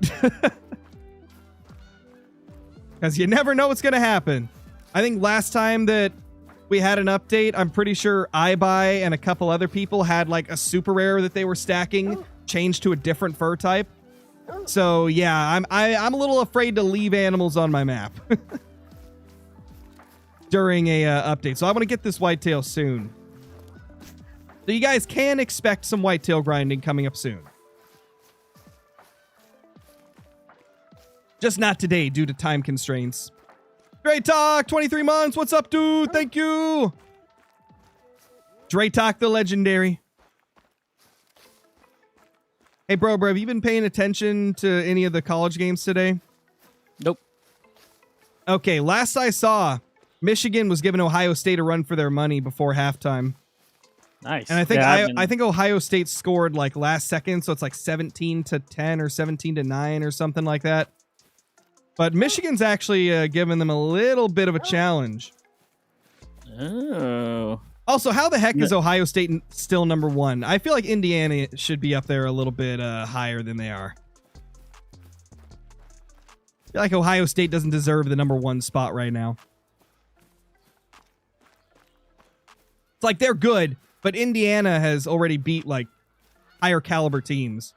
Because you never know what's going to happen. I think last time that we had an update, I'm pretty sure iBuy and a couple other people had like a super rare that they were stacking changed to a different fur type. So yeah, I'm a little afraid to leave animals on my map during a update. So I want to get this whitetail soon. So you guys can expect some whitetail grinding coming up soon. Just not today due to time constraints. Dre Talk, 23 months. What's up, dude? Thank you. Dre Talk, the legendary. Hey, bro, have you been paying attention to any of the college games today? Nope. Okay, last I saw, Michigan was giving Ohio State a run for their money before halftime. Nice. And I think Yeah, I think Ohio State scored like last second, so it's like 17-10 or 17-9 or something like that. But Michigan's actually giving them a little bit of a challenge. Oh. Also, how the heck is Ohio State still number 1? I feel like Indiana should be up there a little bit higher than they are. I feel like Ohio State doesn't deserve the number 1 spot right now. It's like they're good, but Indiana has already beat like higher caliber teams.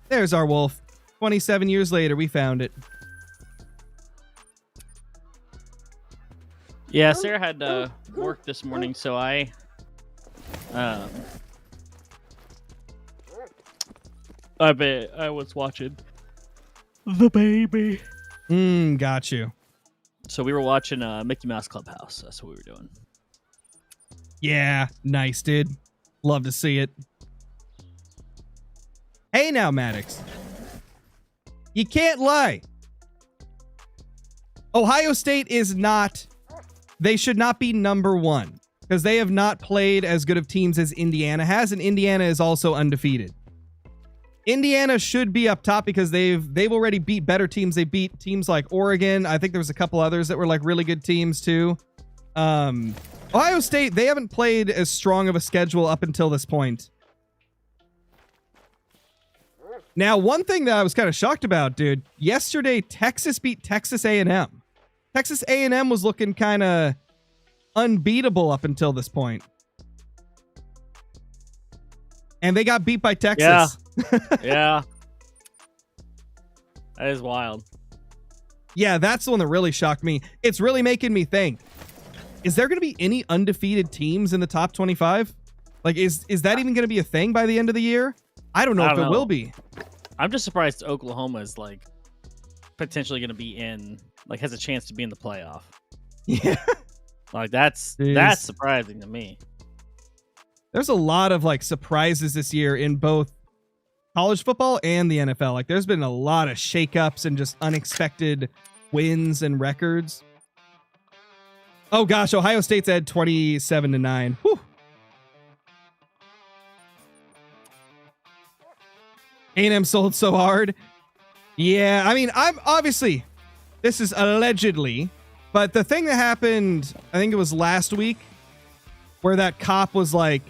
There's our wolf. 27 years later, we found it. Yeah, Sarah had work this morning, so I was watching the baby. Got you. So we were watching Mickey Mouse Clubhouse. That's what we were doing. Yeah, nice, dude. Love to see it. Hey now, Maddox. You can't lie. Ohio State is not... They should not be number 1 because they have not played as good of teams as Indiana has, and Indiana is also undefeated. Indiana should be up top because they've already beat better teams. They beat teams like Oregon. I think there was a couple others that were like really good teams too. Ohio State, they haven't played as strong of a schedule up until this point. Now, one thing that I was kind of shocked about, dude, yesterday Texas beat Texas A&M. Texas A&M was looking kind of unbeatable up until this point. And they got beat by Texas. Yeah. That is wild. Yeah, that's the one that really shocked me. It's really making me think, is there going to be any undefeated teams in the top 25? Like, is that even going to be a thing by the end of the year? I don't know if there will be. I'm just surprised Oklahoma is like potentially going to be in, like, has a chance to be in the playoff. Yeah. Like that's surprising to me. There's a lot of like surprises this year in both college football and the NFL. Like there's been a lot of shakeups and just unexpected wins and records. Oh gosh, Ohio State's at 27-9. Whew. A&M sold so hard. Yeah, I mean, I'm obviously, this is allegedly, but the thing that happened, I think it was last week, where that cop was like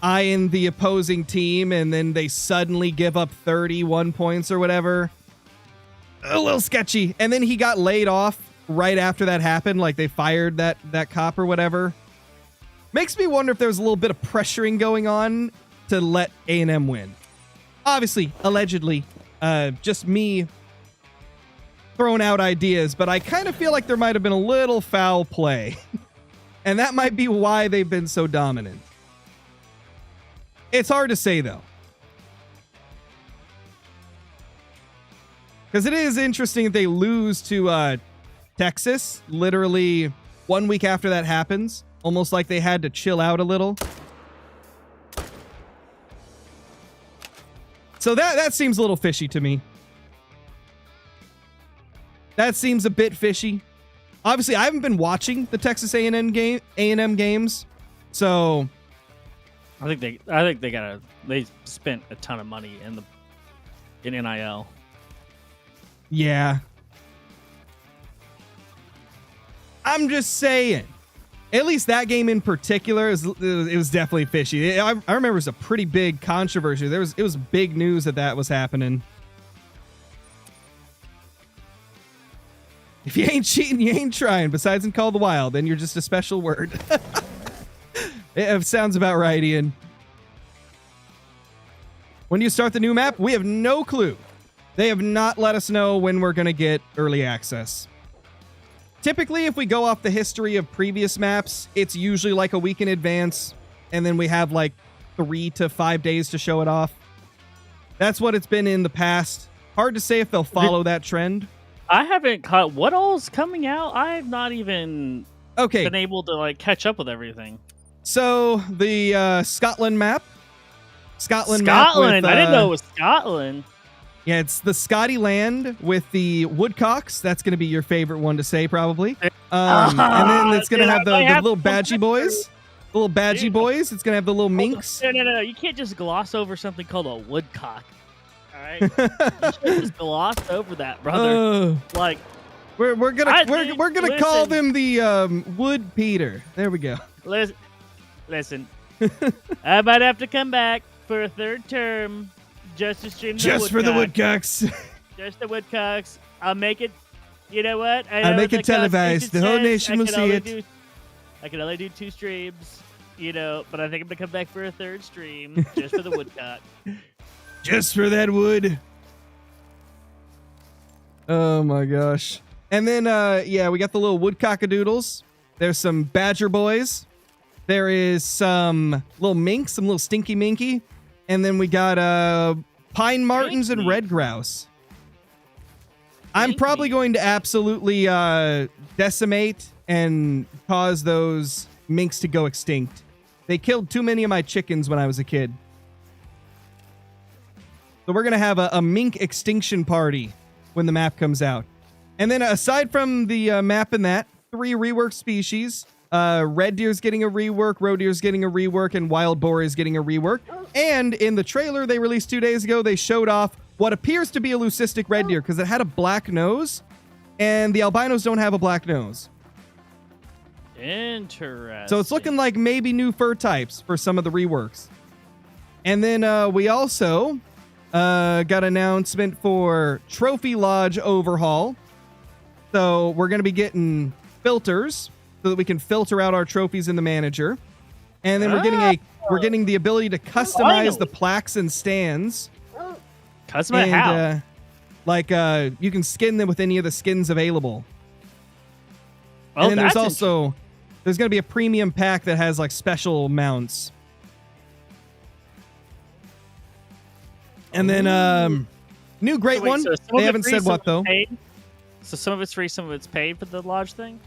eyeing the opposing team and then they suddenly give up 31 points or whatever. A little sketchy. And then he got laid off right after that happened. Like they fired that cop or whatever. Makes me wonder if there was a little bit of pressuring going on to let A&M win. Obviously, allegedly, just me throwing out ideas, but I kind of feel like there might have been a little foul play. And that might be why they've been so dominant. It's hard to say, though. Because it is interesting if they lose to Texas, literally 1 week after that happens. Almost like they had to chill out a little. So that seems a little fishy to me. That seems a bit fishy. Obviously, I haven't been watching the Texas A&M games, so I think they spent a ton of money in NIL. Yeah. I'm just saying. At least that game in particular, it was definitely fishy. I remember it was a pretty big controversy. It was big news that was happening. If you ain't cheating, you ain't trying. Besides in Call of the Wild, then you're just a special word. It sounds about right, Ian. When you start the new map, we have no clue. They have not let us know when we're going to get early access. Typically, if we go off the history of previous maps, it's usually like a week in advance, and then we have like 3 to 5 days to show it off. That's what it's been in the past. Hard to say if they'll follow that trend. I haven't caught what all's coming out. I've not even been able to like catch up with everything. So the Scotland map. Scotland. Map with, I didn't know it was Scotland. Yeah, it's the Scotty land with the woodcocks. That's going to be your favorite one to say, probably. And then it's going to have the little badgy boys. The little badgy boys. It's going to have the little minks. No. You can't just gloss over something called a woodcock. right. You should just gloss over that, brother. Like, we're gonna call listen. them the Wood Peter. There we go. Listen. I might have to come back for a third term just to stream Just for the Woodcocks. Just the Woodcocks. I'll make it. You know what? I'll make it televised. The whole nation will see it. I can only do 2 streams, but I think I'm gonna come back for a third stream just for the Woodcock. Just for that wood. Oh my gosh. And then we got the little woodcockadoodles. There's some badger boys. There is some little mink, some little stinky minky. And then we got pine martens and red grouse. I'm probably going to absolutely decimate and cause those minks to go extinct. They killed too many of my chickens when I was a kid. So we're going to have a mink extinction party when the map comes out. And then aside from the map and that, 3 rework species. Red deer's getting a rework, roe deer's getting a rework, and wild boar is getting a rework. And in the trailer they released 2 days ago, they showed off what appears to be a leucistic red deer because it had a black nose, and the albinos don't have a black nose. Interesting. So it's looking like maybe new fur types for some of the reworks. And then we also got an announcement for Trophy Lodge overhaul. So we're going to be getting filters so that we can filter out our trophies in the manager. And then we're getting the ability to customize the plaques and stands. Customize how? You can skin them with any of the skins available. Oh, and then there's going to be a premium pack that has like special mounts. And then new great one. So they haven't said what though. Paid? So some of it's free, some of it's paid for the lodge thing?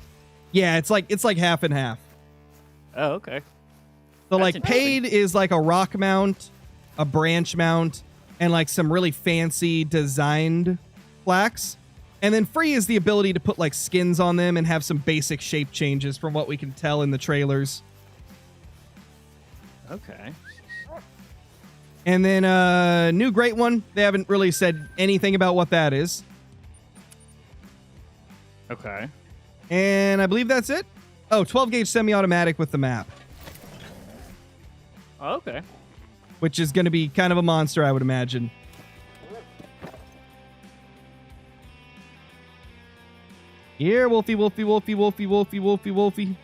Yeah, it's like half and half. Oh, okay. So like paid is like a rock mount, a branch mount, and like some really fancy designed plaques. And then free is the ability to put like skins on them and have some basic shape changes from what we can tell in the trailers. Okay. And then new great one. They haven't really said anything about what that is. Okay. And I believe that's it. Oh, 12 gauge semi-automatic with the map. Oh, okay. Which is going to be kind of a monster, I would imagine. Here, Wolfie, Wolfie, Wolfie, Wolfie, Wolfie, Wolfie, Wolfie.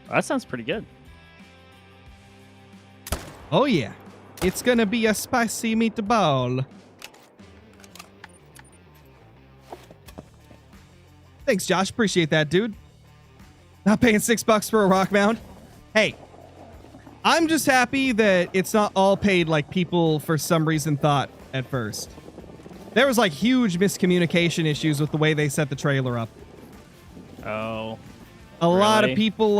That sounds pretty good. Oh, yeah. It's going to be a spicy meatball. Thanks, Josh. Appreciate that, dude. Not paying $6 for a rock mount. Hey, I'm just happy that it's not all paid like people for some reason thought at first. There was like huge miscommunication issues with the way they set the trailer up. Oh. A lot of people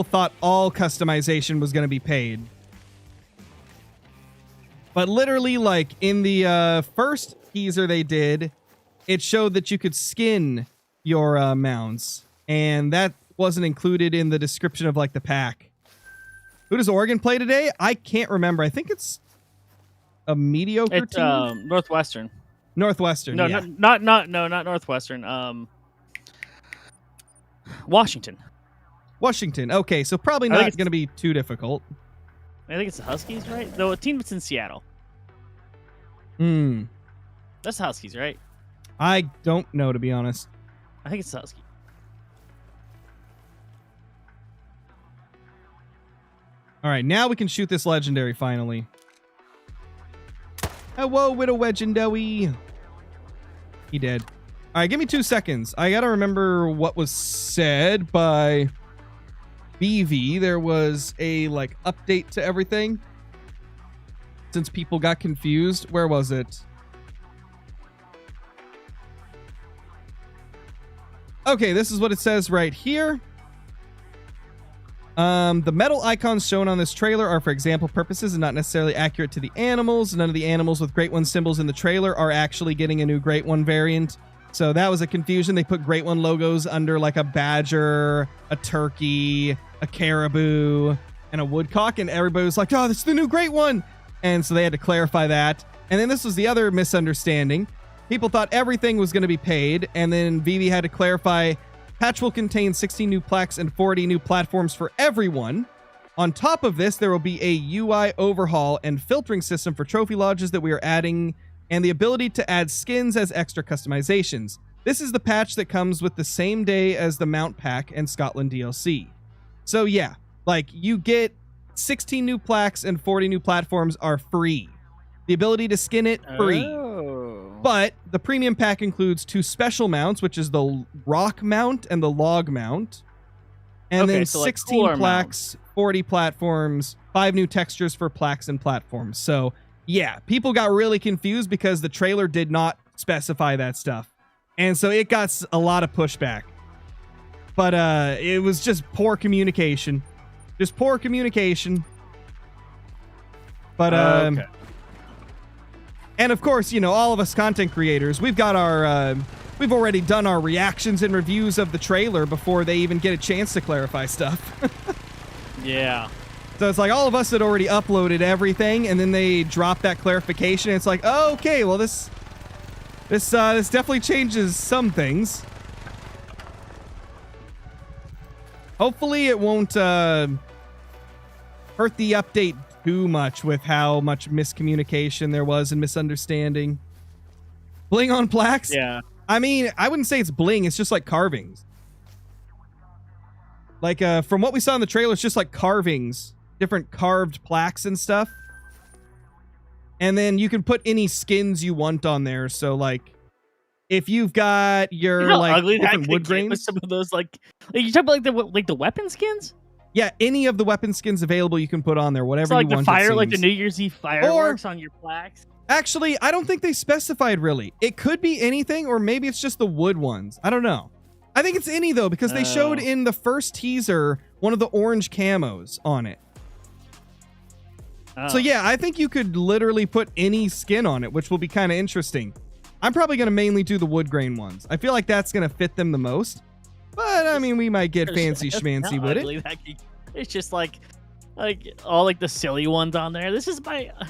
thought all customization was going to be paid. But literally, like in the first teaser they did, it showed that you could skin your mounts, and that wasn't included in the description of like the pack. Who does Oregon play today? I can't remember. I think it's a mediocre team. Northwestern. Northwestern. No, yeah. not Northwestern. Washington. Washington. Okay, so probably not going to be too difficult. I think it's the Huskies, right? Though a team that's in Seattle. That's the Huskies, right? I don't know, to be honest. I think it's the Huskies. All right, now we can shoot this legendary finally. Hello, Widow Legendary. He dead. All right, give me 2 seconds. I gotta remember what was said by BV. There was a like update to everything since people got confused. Where was it? Okay, this is what it says right here. The metal icons shown on this trailer are for example purposes and not necessarily accurate to the animals. None of the animals with Great One symbols in the trailer are actually getting a new Great One variant. So that was a confusion. They put Great One logos under like a badger, a turkey, a caribou, and a woodcock, and everybody was like, oh, this is the new great one. And so they had to clarify that. And then this was the other misunderstanding. People thought everything was going to be paid, and then Vivi had to clarify patch will contain 16 new plaques and 40 new platforms for everyone. On top of this, there will be a UI overhaul and filtering system for trophy lodges that we are adding, and the ability to add skins as extra customizations. This is the patch that comes with the same day as the Mount Pack and Scotland DLC. So yeah, like you get 16 new plaques and 40 new platforms are free. The ability to skin it, free. Oh. But the premium pack includes 2 special mounts, which is the rock mount and the log mount. And Okay, then so, like, 16 cooler plaques, 40 platforms, 5 new textures for plaques and platforms. So yeah, people got really confused because the trailer did not specify that stuff. And so it got a lot of pushback. But it was just poor communication. Just poor communication. But Okay. and of course, you know, all of us content creators, we've got our we've already done our reactions and reviews of the trailer before they even get a chance to clarify stuff. Yeah. So it's like all of us had already uploaded everything, and then they drop that clarification. And it's like, oh, okay, well this definitely changes some things. Hopefully it won't hurt the update too much with how much miscommunication there was and misunderstanding. Bling on plaques? Yeah. I mean, I wouldn't say it's bling, it's just like carvings. Like, from what we saw in the trailer, it's just like carvings. Different carved plaques and stuff. And then you can put any skins you want on there. So, like, if you've got your, You know how like, ugly that different could wood get grains. with some of those, like you talk about like the weapon skins. Yeah, any of the weapon skins available you can put on there, whatever So like you the want. fire, it like the seems. New Year's Eve fireworks on your plaques. Actually, I don't think they specified really. It could be anything, or maybe it's just the wood ones. I don't know. I think it's any, though, because they showed Oh. in the first teaser one of the orange camos on it. Oh. So yeah, I think you could literally put any skin on it, which will be kind of interesting. I'm probably going to mainly do the wood grain ones. I feel like that's going to fit them the most. But, I mean, we might get fancy schmancy with it. It's just like all like the silly ones on there. This is my. I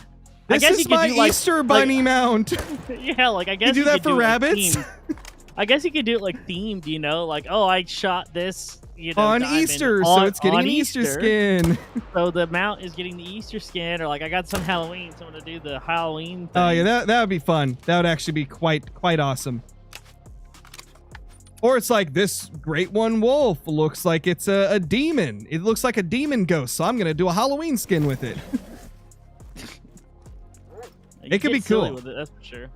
This guess is you could my do, like- Easter bunny mount. Yeah, like I guess You do that could for it, like, rabbits? themed. I guess you could do it like themed, you know, like oh, I shot this, you know, On diamond Easter, so on- it's getting on an Easter skin. So the mount is getting the Easter skin, or like I got some Halloween, so I'm gonna do the Halloween thing. Oh yeah, that would be fun. That would actually be quite awesome. Or it's like this great one wolf looks like it's a demon. It looks like a demon ghost, so I'm gonna do a Halloween skin with it. You it could get be silly cool. with it, that's for sure.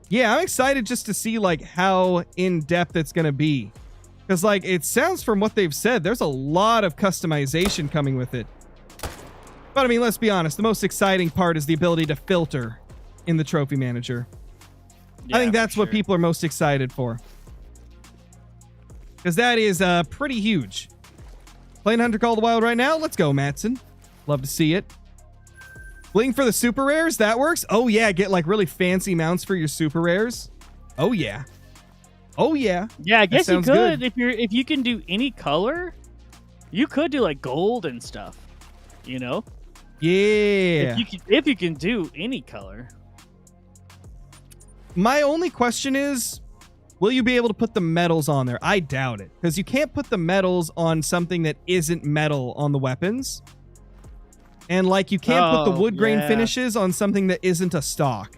Yeah, I'm excited just to see like how in depth it's gonna be, because like it sounds from what they've said, there's a lot of customization coming with it. But I mean, let's be honest. The most exciting part is the ability to filter in the trophy manager. I think Yeah, that's for what sure. people are most excited for. Because that is pretty huge. Playing Hunter Call of the Wild right now? Let's go, Matson. Love to see it. Bling for the super rares? That works? Oh, yeah. Get like really fancy mounts for your super rares. Oh, yeah. Oh, yeah. Yeah, I guess you sounds could good. if you can do any color, you could do like gold and stuff. You know, Yeah. if you can do any color. My only question is, will you be able to put the metals on there? I doubt it, because you can't put the metals on something that isn't metal on the weapons. And like you can't put the Oh, wood grain yeah. finishes on something that isn't a stock.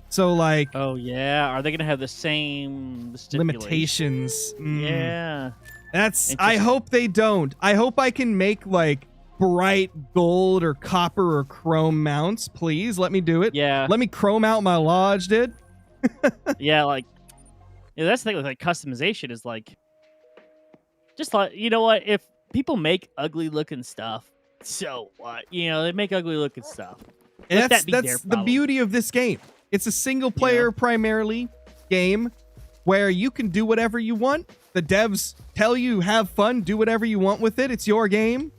So like Oh yeah, are they gonna have the same stipulations? limitations. Yeah. That's I Interesting. hope they don't. I hope I can make like bright gold or copper or chrome mounts, please. Let me do it. Yeah. Let me chrome out my lodge, dude. Yeah, like that's the thing with like customization is like just like you know what, if people make ugly looking stuff, so what? You know, they make ugly looking stuff. And Let that's that be their the problem. beauty of this game. It's a single player primarily game where you can do whatever you want. The devs tell you have fun, do whatever you want with it. It's your game.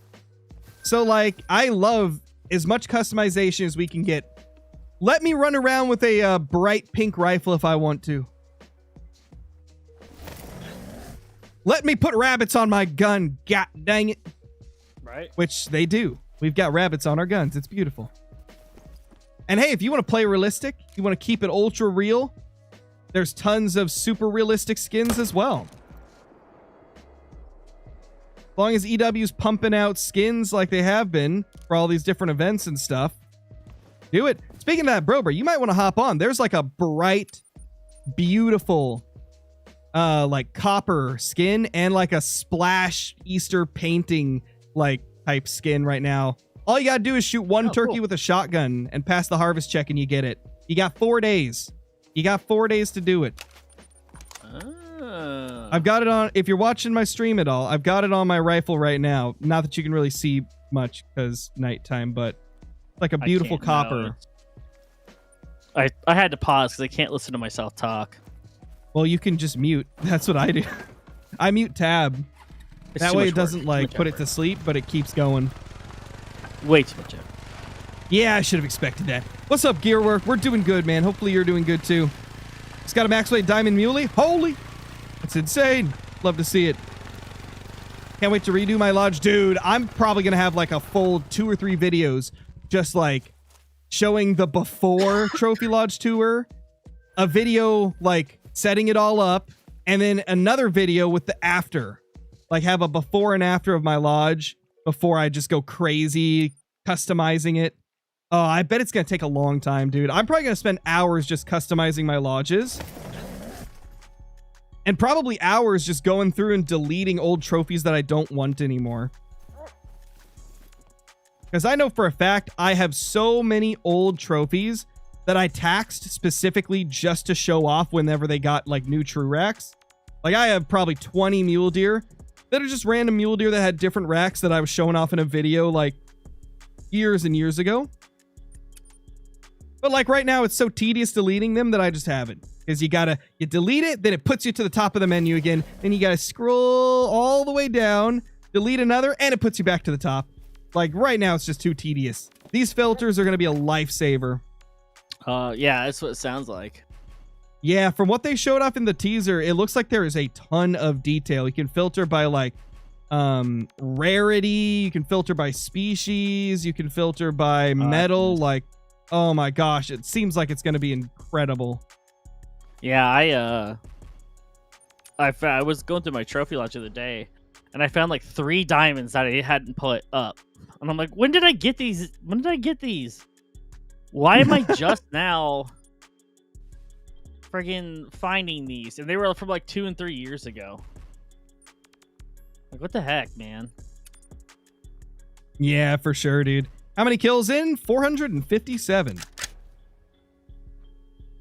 So like I love as much customization as we can get. Let me run around with a bright pink rifle if I want to. Let me put rabbits on my gun. God dang it. Right. which they do. We've got rabbits on our guns. It's beautiful. And hey, if you want to play realistic, you want to keep it ultra real, there's tons of super realistic skins as well. As long as EW's pumping out skins like they have been for all these different events and stuff, do it. Speaking of that, Brober, you might want to hop on. There's like a bright, beautiful, like copper skin and like a splash Easter painting like type skin right now. All you gotta do is shoot one turkey with a shotgun and pass the harvest check and you get it. You got 4 days. You got 4 days to do it. I've got it on, if you're watching my stream at all, I've got it on my rifle right now. Not that you can really see much because nighttime, but like a beautiful copper. I had to pause because I can't listen to myself talk. Well, you can just mute. That's what I do. I mute tab. That way it doesn't like put it to sleep, but it keeps going. Way too much effort. Yeah, I should have expected that. What's up, Gearwork? We're doing good, man. Hopefully you're doing good too. It's got a max weight diamond muley. Holy! That's insane. Love to see it. Can't wait to redo my lodge. Dude, I'm probably going to have like a full 2 or 3 videos just like showing the before Trophy Lodge tour, a video like setting it all up, and then another video with the after. Like have a before and after of my lodge before I just go crazy customizing it. Oh, I bet it's going to take a long time, dude. I'm probably going to spend hours just customizing my lodges. And probably hours just going through and deleting old trophies that I don't want anymore. Because I know for a fact I have so many old trophies that I taxed specifically just to show off whenever they got like new true racks. Like I have probably 20 mule deer that are just random mule deer that had different racks that I was showing off in a video like years and years ago. But like right now, it's so tedious deleting them that I just have it. Because you delete it, then it puts you to the top of the menu again. Then you gotta scroll all the way down, delete another, and it puts you back to the top. Like right now, it's just too tedious. These filters are gonna be a lifesaver. Yeah, that's what it sounds like. Yeah, from what they showed off in the teaser, it looks like there is a ton of detail. You can filter by like rarity, you can filter by species, you can filter by metal. Like, oh my gosh, it seems like it's gonna be incredible. Yeah, I was going through my trophy lodge the other day, and I found like 3 diamonds that I hadn't put up, and I'm like, when did I get these? When did I get these? Why am I just now friggin' finding these? And they were from like 2 and 3 years ago. Like, what the heck, man? Yeah, for sure, dude. How many kills in? 457.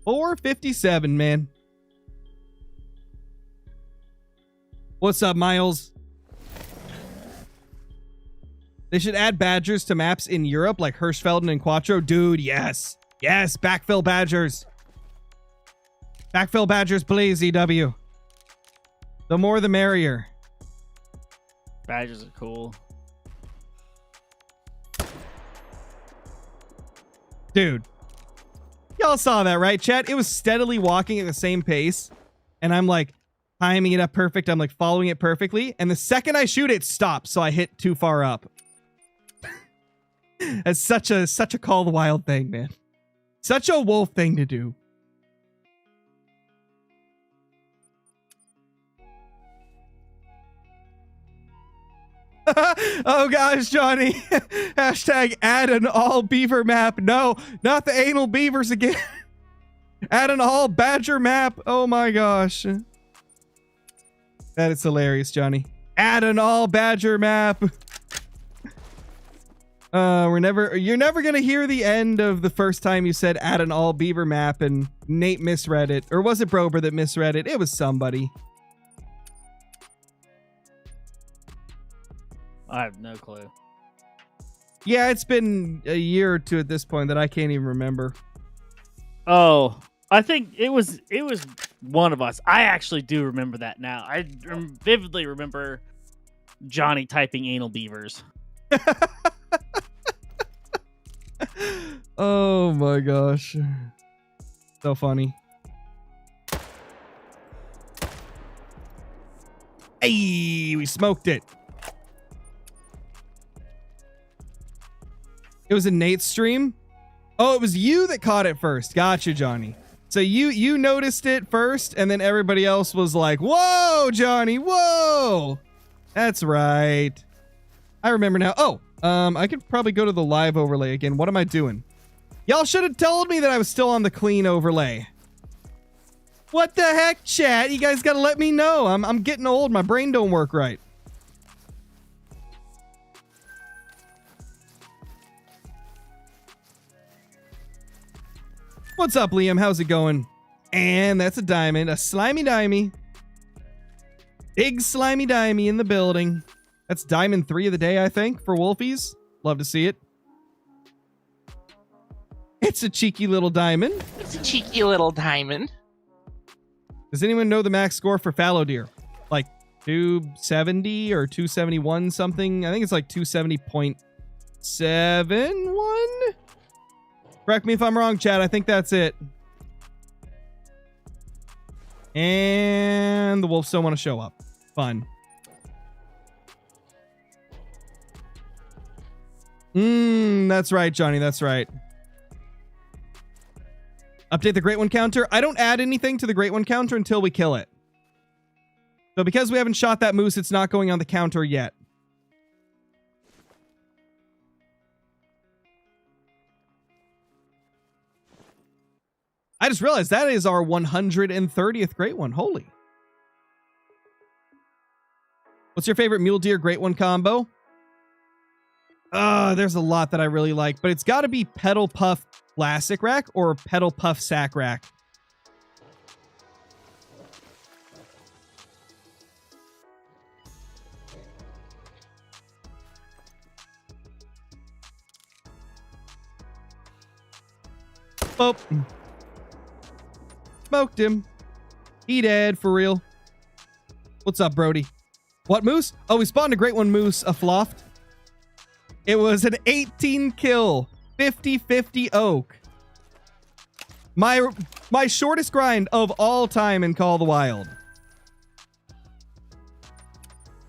457, man. What's up, Miles? They should add badgers to maps in Europe like Hirschfelden and Quattro. Dude, yes. Yes, backfill badgers. Backfill badgers, please, EW. The more the merrier. Badgers are cool. Dude. Y'all saw that, right, chat? It was steadily walking at the same pace. And I'm like timing it up perfect. I'm like following it perfectly. And the second I shoot, it stops. So I hit too far up. It's such a Call of the Wild thing, man. Such a wolf thing to do. Oh gosh, Johnny. Hashtag add an all beaver map. No, not the anal beavers again. Add an all badger map. Oh my gosh. That is hilarious, Johnny. Add an all badger map. You're never gonna hear the end of the first time you said add an all beaver map and Nate misread it. Or was it Brober that misread it? It was somebody. I have no clue. Yeah, it's been a year or two at this point that I can't even remember. Oh, I think it was one of us. I actually do remember that now. I vividly remember Johnny typing anal beavers. Oh my gosh. So funny. Hey, we smoked it. It was in Nate's stream? Oh, it was you that caught it first. Gotcha, Johnny. So you noticed it first, and then everybody else was like, whoa, Johnny, whoa. That's right. I remember now. Oh, I could probably go to the live overlay again. What am I doing? Y'all should have told me that I was still on the clean overlay. What the heck, chat? You guys gotta let me know. I'm getting old. My brain don't work right. What's up, Liam? How's it going? And that's a diamond. A slimy dimey. Big slimy dimey in the building. That's diamond 3 of the day, I think, for Wolfies. Love to see it. It's a cheeky little diamond. It's a cheeky little diamond. Does anyone know the max score for fallow deer? Like 270 or 271 something? I think it's like 270.71? Correct me if I'm wrong, Chad. I think that's it. And the wolves don't want to show up. Fun. That's right, Johnny. That's right. Update the Great One counter. I don't add anything to the Great One counter until we kill it. So because we haven't shot that moose, it's not going on the counter yet. I just realized that is our 130th Great One. Holy. What's your favorite mule deer Great One combo? There's a lot that I really like, but it's got to be Pedal Puff Classic Rack or Pedal Puff Sack Rack. Oh. Smoked him. He dead for real. What's up, Brody? What moose? Oh, we spawned a Great One moose, a floft. It was an 18 kill, 50-50 oak. My shortest grind of all time in Call of the Wild.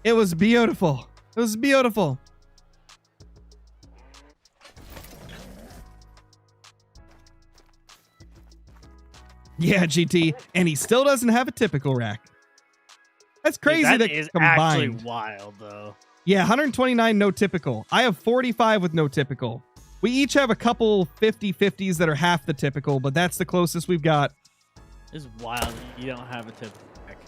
It was beautiful. It was beautiful. Yeah, GT, and he still doesn't have a typical rack. That's crazy. Dude, that is combined. actually wild, though. Yeah, 129 no typical. I have 45 with no typical. We each have a couple 50-50s that are half the typical, but that's the closest we've got. It's wild. You don't have a typical rack.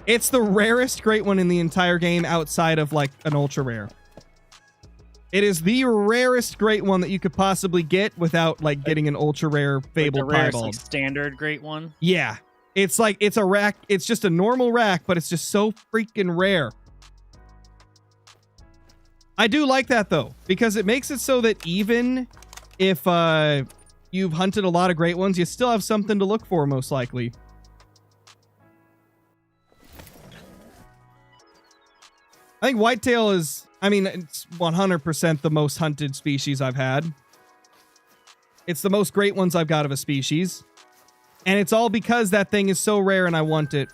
It's the rarest Great One in the entire game outside of like an ultra rare. It is the rarest Great One that you could possibly get without like getting an ultra rare Fabled like the rarest, Piebald. like, standard Great One. Yeah. It's like, it's a rack. It's just a normal rack, but it's just so freaking rare. I do like that though, because it makes it so that even if you've hunted a lot of Great Ones, you still have something to look for most likely. I think whitetail is, I mean, it's 100% the most hunted species I've had. It's the most Great Ones I've got of a species. And it's all because that thing is so rare and I want it.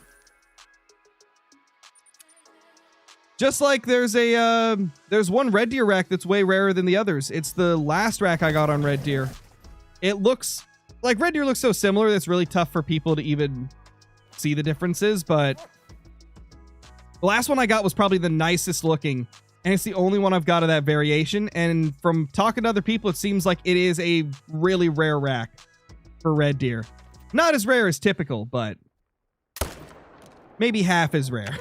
Just like there's one red deer rack that's way rarer than the others. It's the last rack I got on red deer. It looks like red deer looks so similar that it's really tough for people to even see the differences, but the last one I got was probably the nicest looking, and it's the only one I've got of that variation. And from talking to other people, it seems like it is a really rare rack for red deer. Not as rare as typical, but maybe half as rare.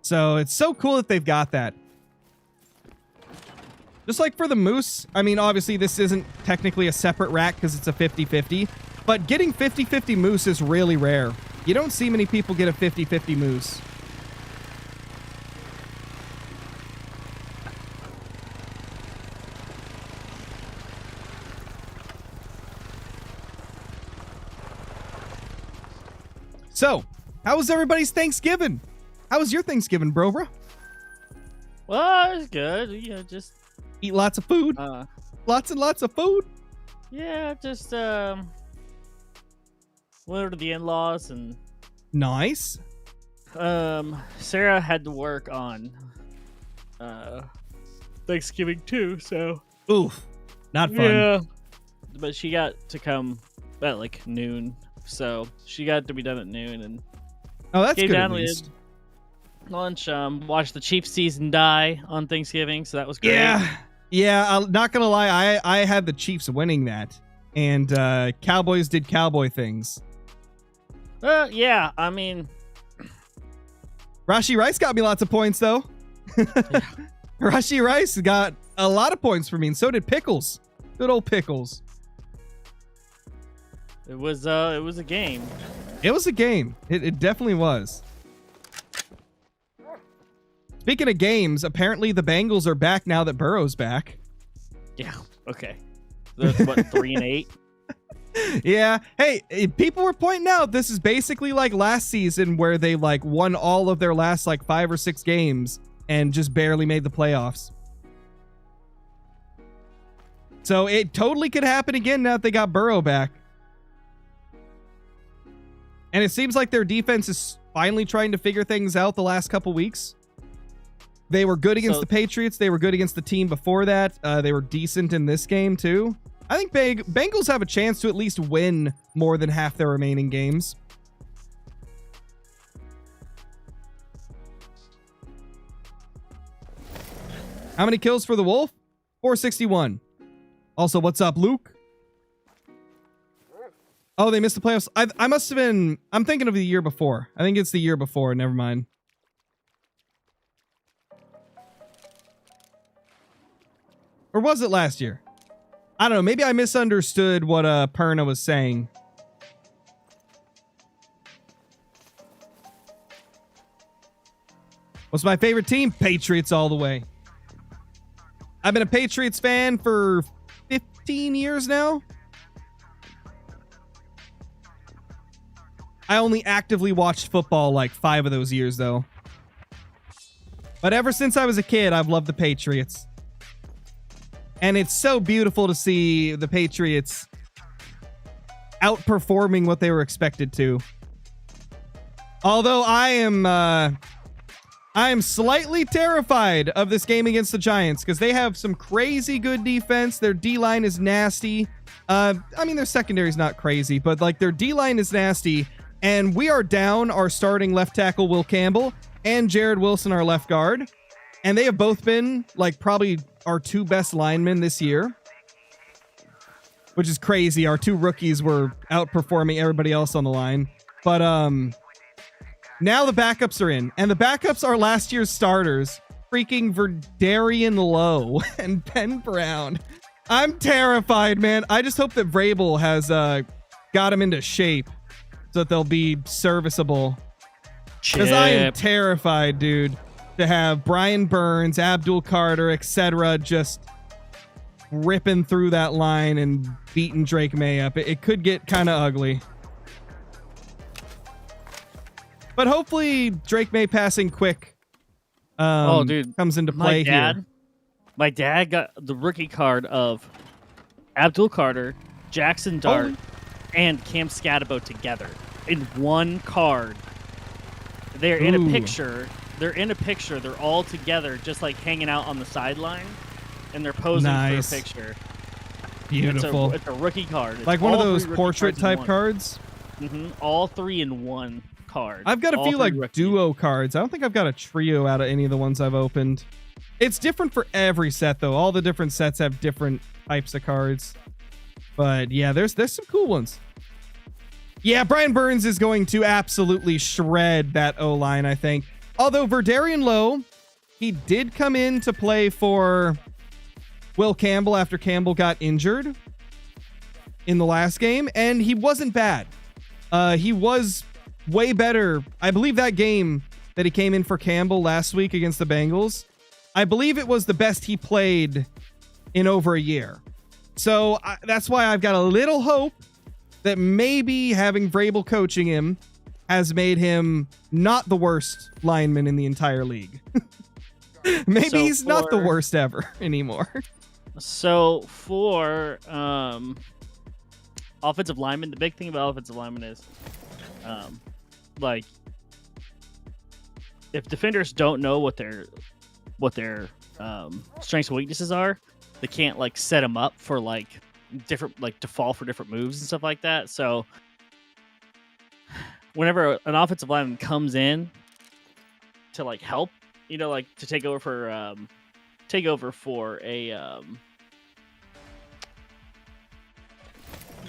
So it's so cool that they've got that. Just like for the moose, I mean, obviously this isn't technically a separate rack because it's a 50-50, but getting 50-50 moose is really rare. You don't see many people get a 50-50 moose. So, how was everybody's Thanksgiving? How was your Thanksgiving, bro? Well, it was good. You know, just eat lots of food. Lots and lots of food. Yeah, just went over to the in-laws and nice. Sarah had to work on Thanksgiving too, so Oof, not fun. yeah. But she got to come at like noon, so she got to be done at noon and Oh, that's came good down at with least. lunch. Watched the Chiefs season die on Thanksgiving, so that was great. Yeah. I'm not gonna lie. I had the Chiefs winning that, and Cowboys did cowboy things. Yeah. I mean, Rashi Rice got me lots of points though. Rashi Rice got a lot of points for me, and so did Pickles. Good old Pickles. it was a game. It was a game. It definitely was. Speaking of games, apparently the Bengals are back now that Burrow's back. Yeah. Okay. That's what 3-8. Yeah. Hey, people were pointing out this is basically like last season where they like won all of their last like 5 or 6 games and just barely made the playoffs. So it totally could happen again now that they got Burrow back. And it seems like their defense is finally trying to figure things out the last couple weeks. They were good against the Patriots. They were good against the team before that. They were decent in this game too. I think Bengals have a chance to at least win more than half their remaining games. How many kills for the Wolf? 461. Also, what's up, Luke? Oh, they missed the playoffs. I must have been... I'm thinking of the year before. I think it's the year before. Never mind. Or was it last year? I don't know. Maybe I misunderstood what Perna was saying. What's my favorite team? Patriots all the way. I've been a Patriots fan for 15 years now. I only actively watched football like 5 of those years, though. But ever since I was a kid, I've loved the Patriots. And it's so beautiful to see the Patriots outperforming what they were expected to. Although I am slightly terrified of this game against the Giants because they have some crazy good defense. Their D-line is nasty. I mean, their secondary is not crazy, but like their D-line is nasty. And we are down our starting left tackle, Will Campbell, and Jared Wilson, our left guard. And they have both been like probably our 2 best linemen this year, which is crazy. Our 2 rookies were outperforming everybody else on the line. But now the backups are in, and the backups are last year's starters, freaking Verdarian Lowe and Ben Brown. I'm terrified, man. I just hope that Vrabel has got him into shape so that they'll be serviceable. Because I am terrified, dude, to have Brian Burns, Abdul Carter, etc. just ripping through that line and beating Drake May up. It could get kind of ugly. But hopefully Drake May passing quick comes into play here. My dad got the rookie card of Abdul Carter, Jackson Dart, and Cam Scatabo together in one card. They're in a picture. They're all together, just like hanging out on the sideline, and they're posing for a picture. Beautiful. It's a rookie card. It's like one of those portrait type cards. Mm-hmm. All 3 in one card. I've got a few like duo cards. I don't think I've got a trio out of any of the ones I've opened. It's different for every set though. All the different sets have different types of cards. But yeah, there's some cool ones. Yeah, Brian Burns is going to absolutely shred that O-line, I think. Although Verdarian Lowe, he did come in to play for Will Campbell after Campbell got injured in the last game, and he wasn't bad. He was way better. I believe that game that he came in for Campbell last week against the Bengals, I believe it was the best he played in over a year. So that's why I've got a little hope that maybe having Vrabel coaching him has made him not the worst lineman in the entire league. Maybe he's not the worst ever anymore. So for offensive lineman, the big thing about offensive lineman is like if defenders don't know what they're strengths and weaknesses are. They can't like set them up for like different, like to fall for different moves and stuff like that. So whenever an offensive lineman comes in to like help, you know, like to take over for a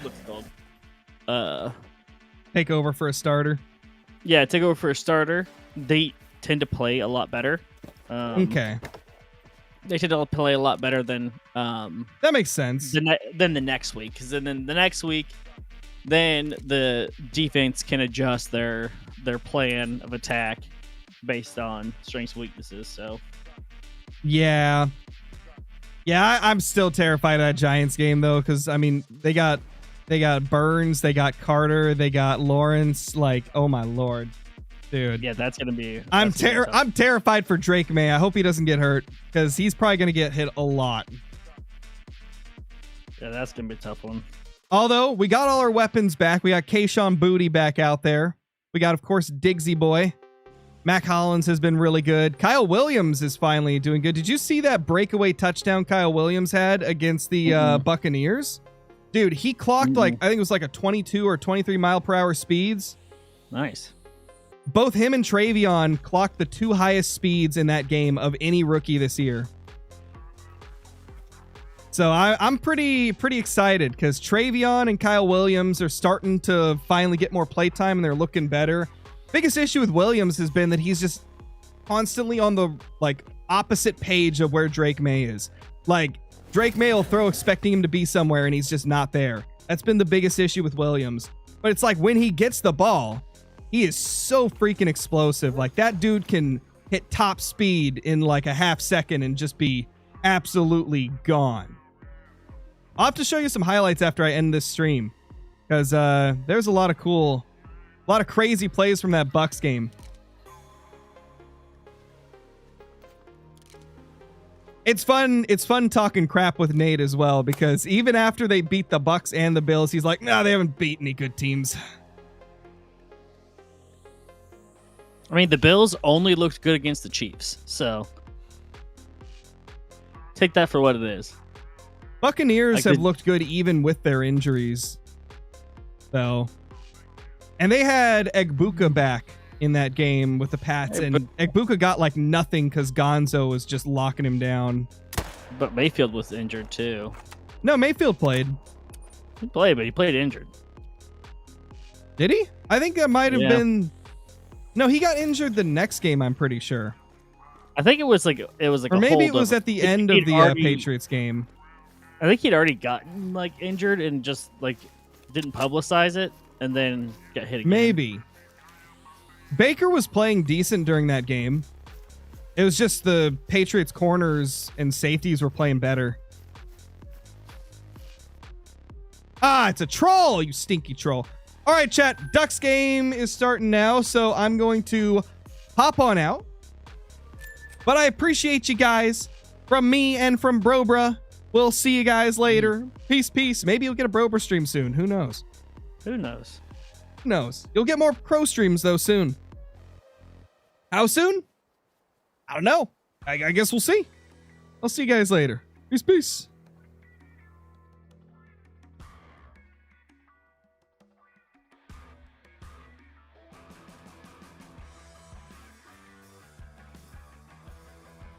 what's it called? Take over for a starter. Yeah, take over for a starter. They tend to play a lot better. Okay. They tend to play a lot better than That makes sense. than the next week, because then the next week, then the defense can adjust their plan of attack based on strengths and weaknesses. So Yeah. Yeah, I'm still terrified of that Giants game though, because I mean they got Burns, they got Carter, they got Lawrence. Like, oh my lord, dude. yeah, that's gonna be. I'm that's gonna be tough. I'm terrified for Drake May. I hope he doesn't get hurt because he's probably gonna get hit a lot. Yeah, that's gonna be a tough one. Although we got all our weapons back, we got Kayshawn Booty back out there. We got, of course, Diggsy Boy. Mac Hollins has been really good. Kyle Williams is finally doing good. Did you see that breakaway touchdown Kyle Williams had against the Buccaneers? Dude, he clocked like, I think it was like a 22 or 23 mile per hour speeds. Nice. Both him and Travion clocked the 2 highest speeds in that game of any rookie this year. So I'm pretty excited because Travion and Kyle Williams are starting to finally get more playtime and they're looking better. Biggest issue with Williams has been that he's just constantly on the like opposite page of where Drake May is. Like Drake May will throw expecting him to be somewhere and he's just not there. That's been the biggest issue with Williams. But it's like when he gets the ball, he is so freaking explosive. Like that dude can hit top speed in like a half second and just be absolutely gone. I'll have to show you some highlights after I end this stream because there's a lot of crazy plays from that Bucks game. It's fun talking crap with Nate as well because even after they beat the Bucks and the Bills, he's like, "No, they haven't beat any good teams." I mean, the Bills only looked good against the Chiefs, so take that for what it is. Buccaneers have looked good even with their injuries, though. And they had Egbuka back in that game with the Pats, and Egbuka got like nothing because Gonzo was just locking him down. But Mayfield was injured too. No, Mayfield played. He played, but he played injured. Did he? I think that might have been... No, he got injured the next game, I'm pretty sure. I think it was like or maybe it was at the end of the Patriots game. I think he'd already gotten like injured and just like didn't publicize it and then got hit again. Maybe. Baker was playing decent during that game. It was just the Patriots corners and safeties were playing better. Ah, it's a troll, you stinky troll. All right, chat. Ducks game is starting now, so I'm going to hop on out. But I appreciate you guys from me and from Brobra. We'll see you guys later. Peace, peace. Maybe you'll get a Brobra stream soon. Who knows? Who knows? Who knows? You'll get more Crow streams, though, soon. How soon? I don't know. I guess we'll see. I'll see you guys later. Peace, peace.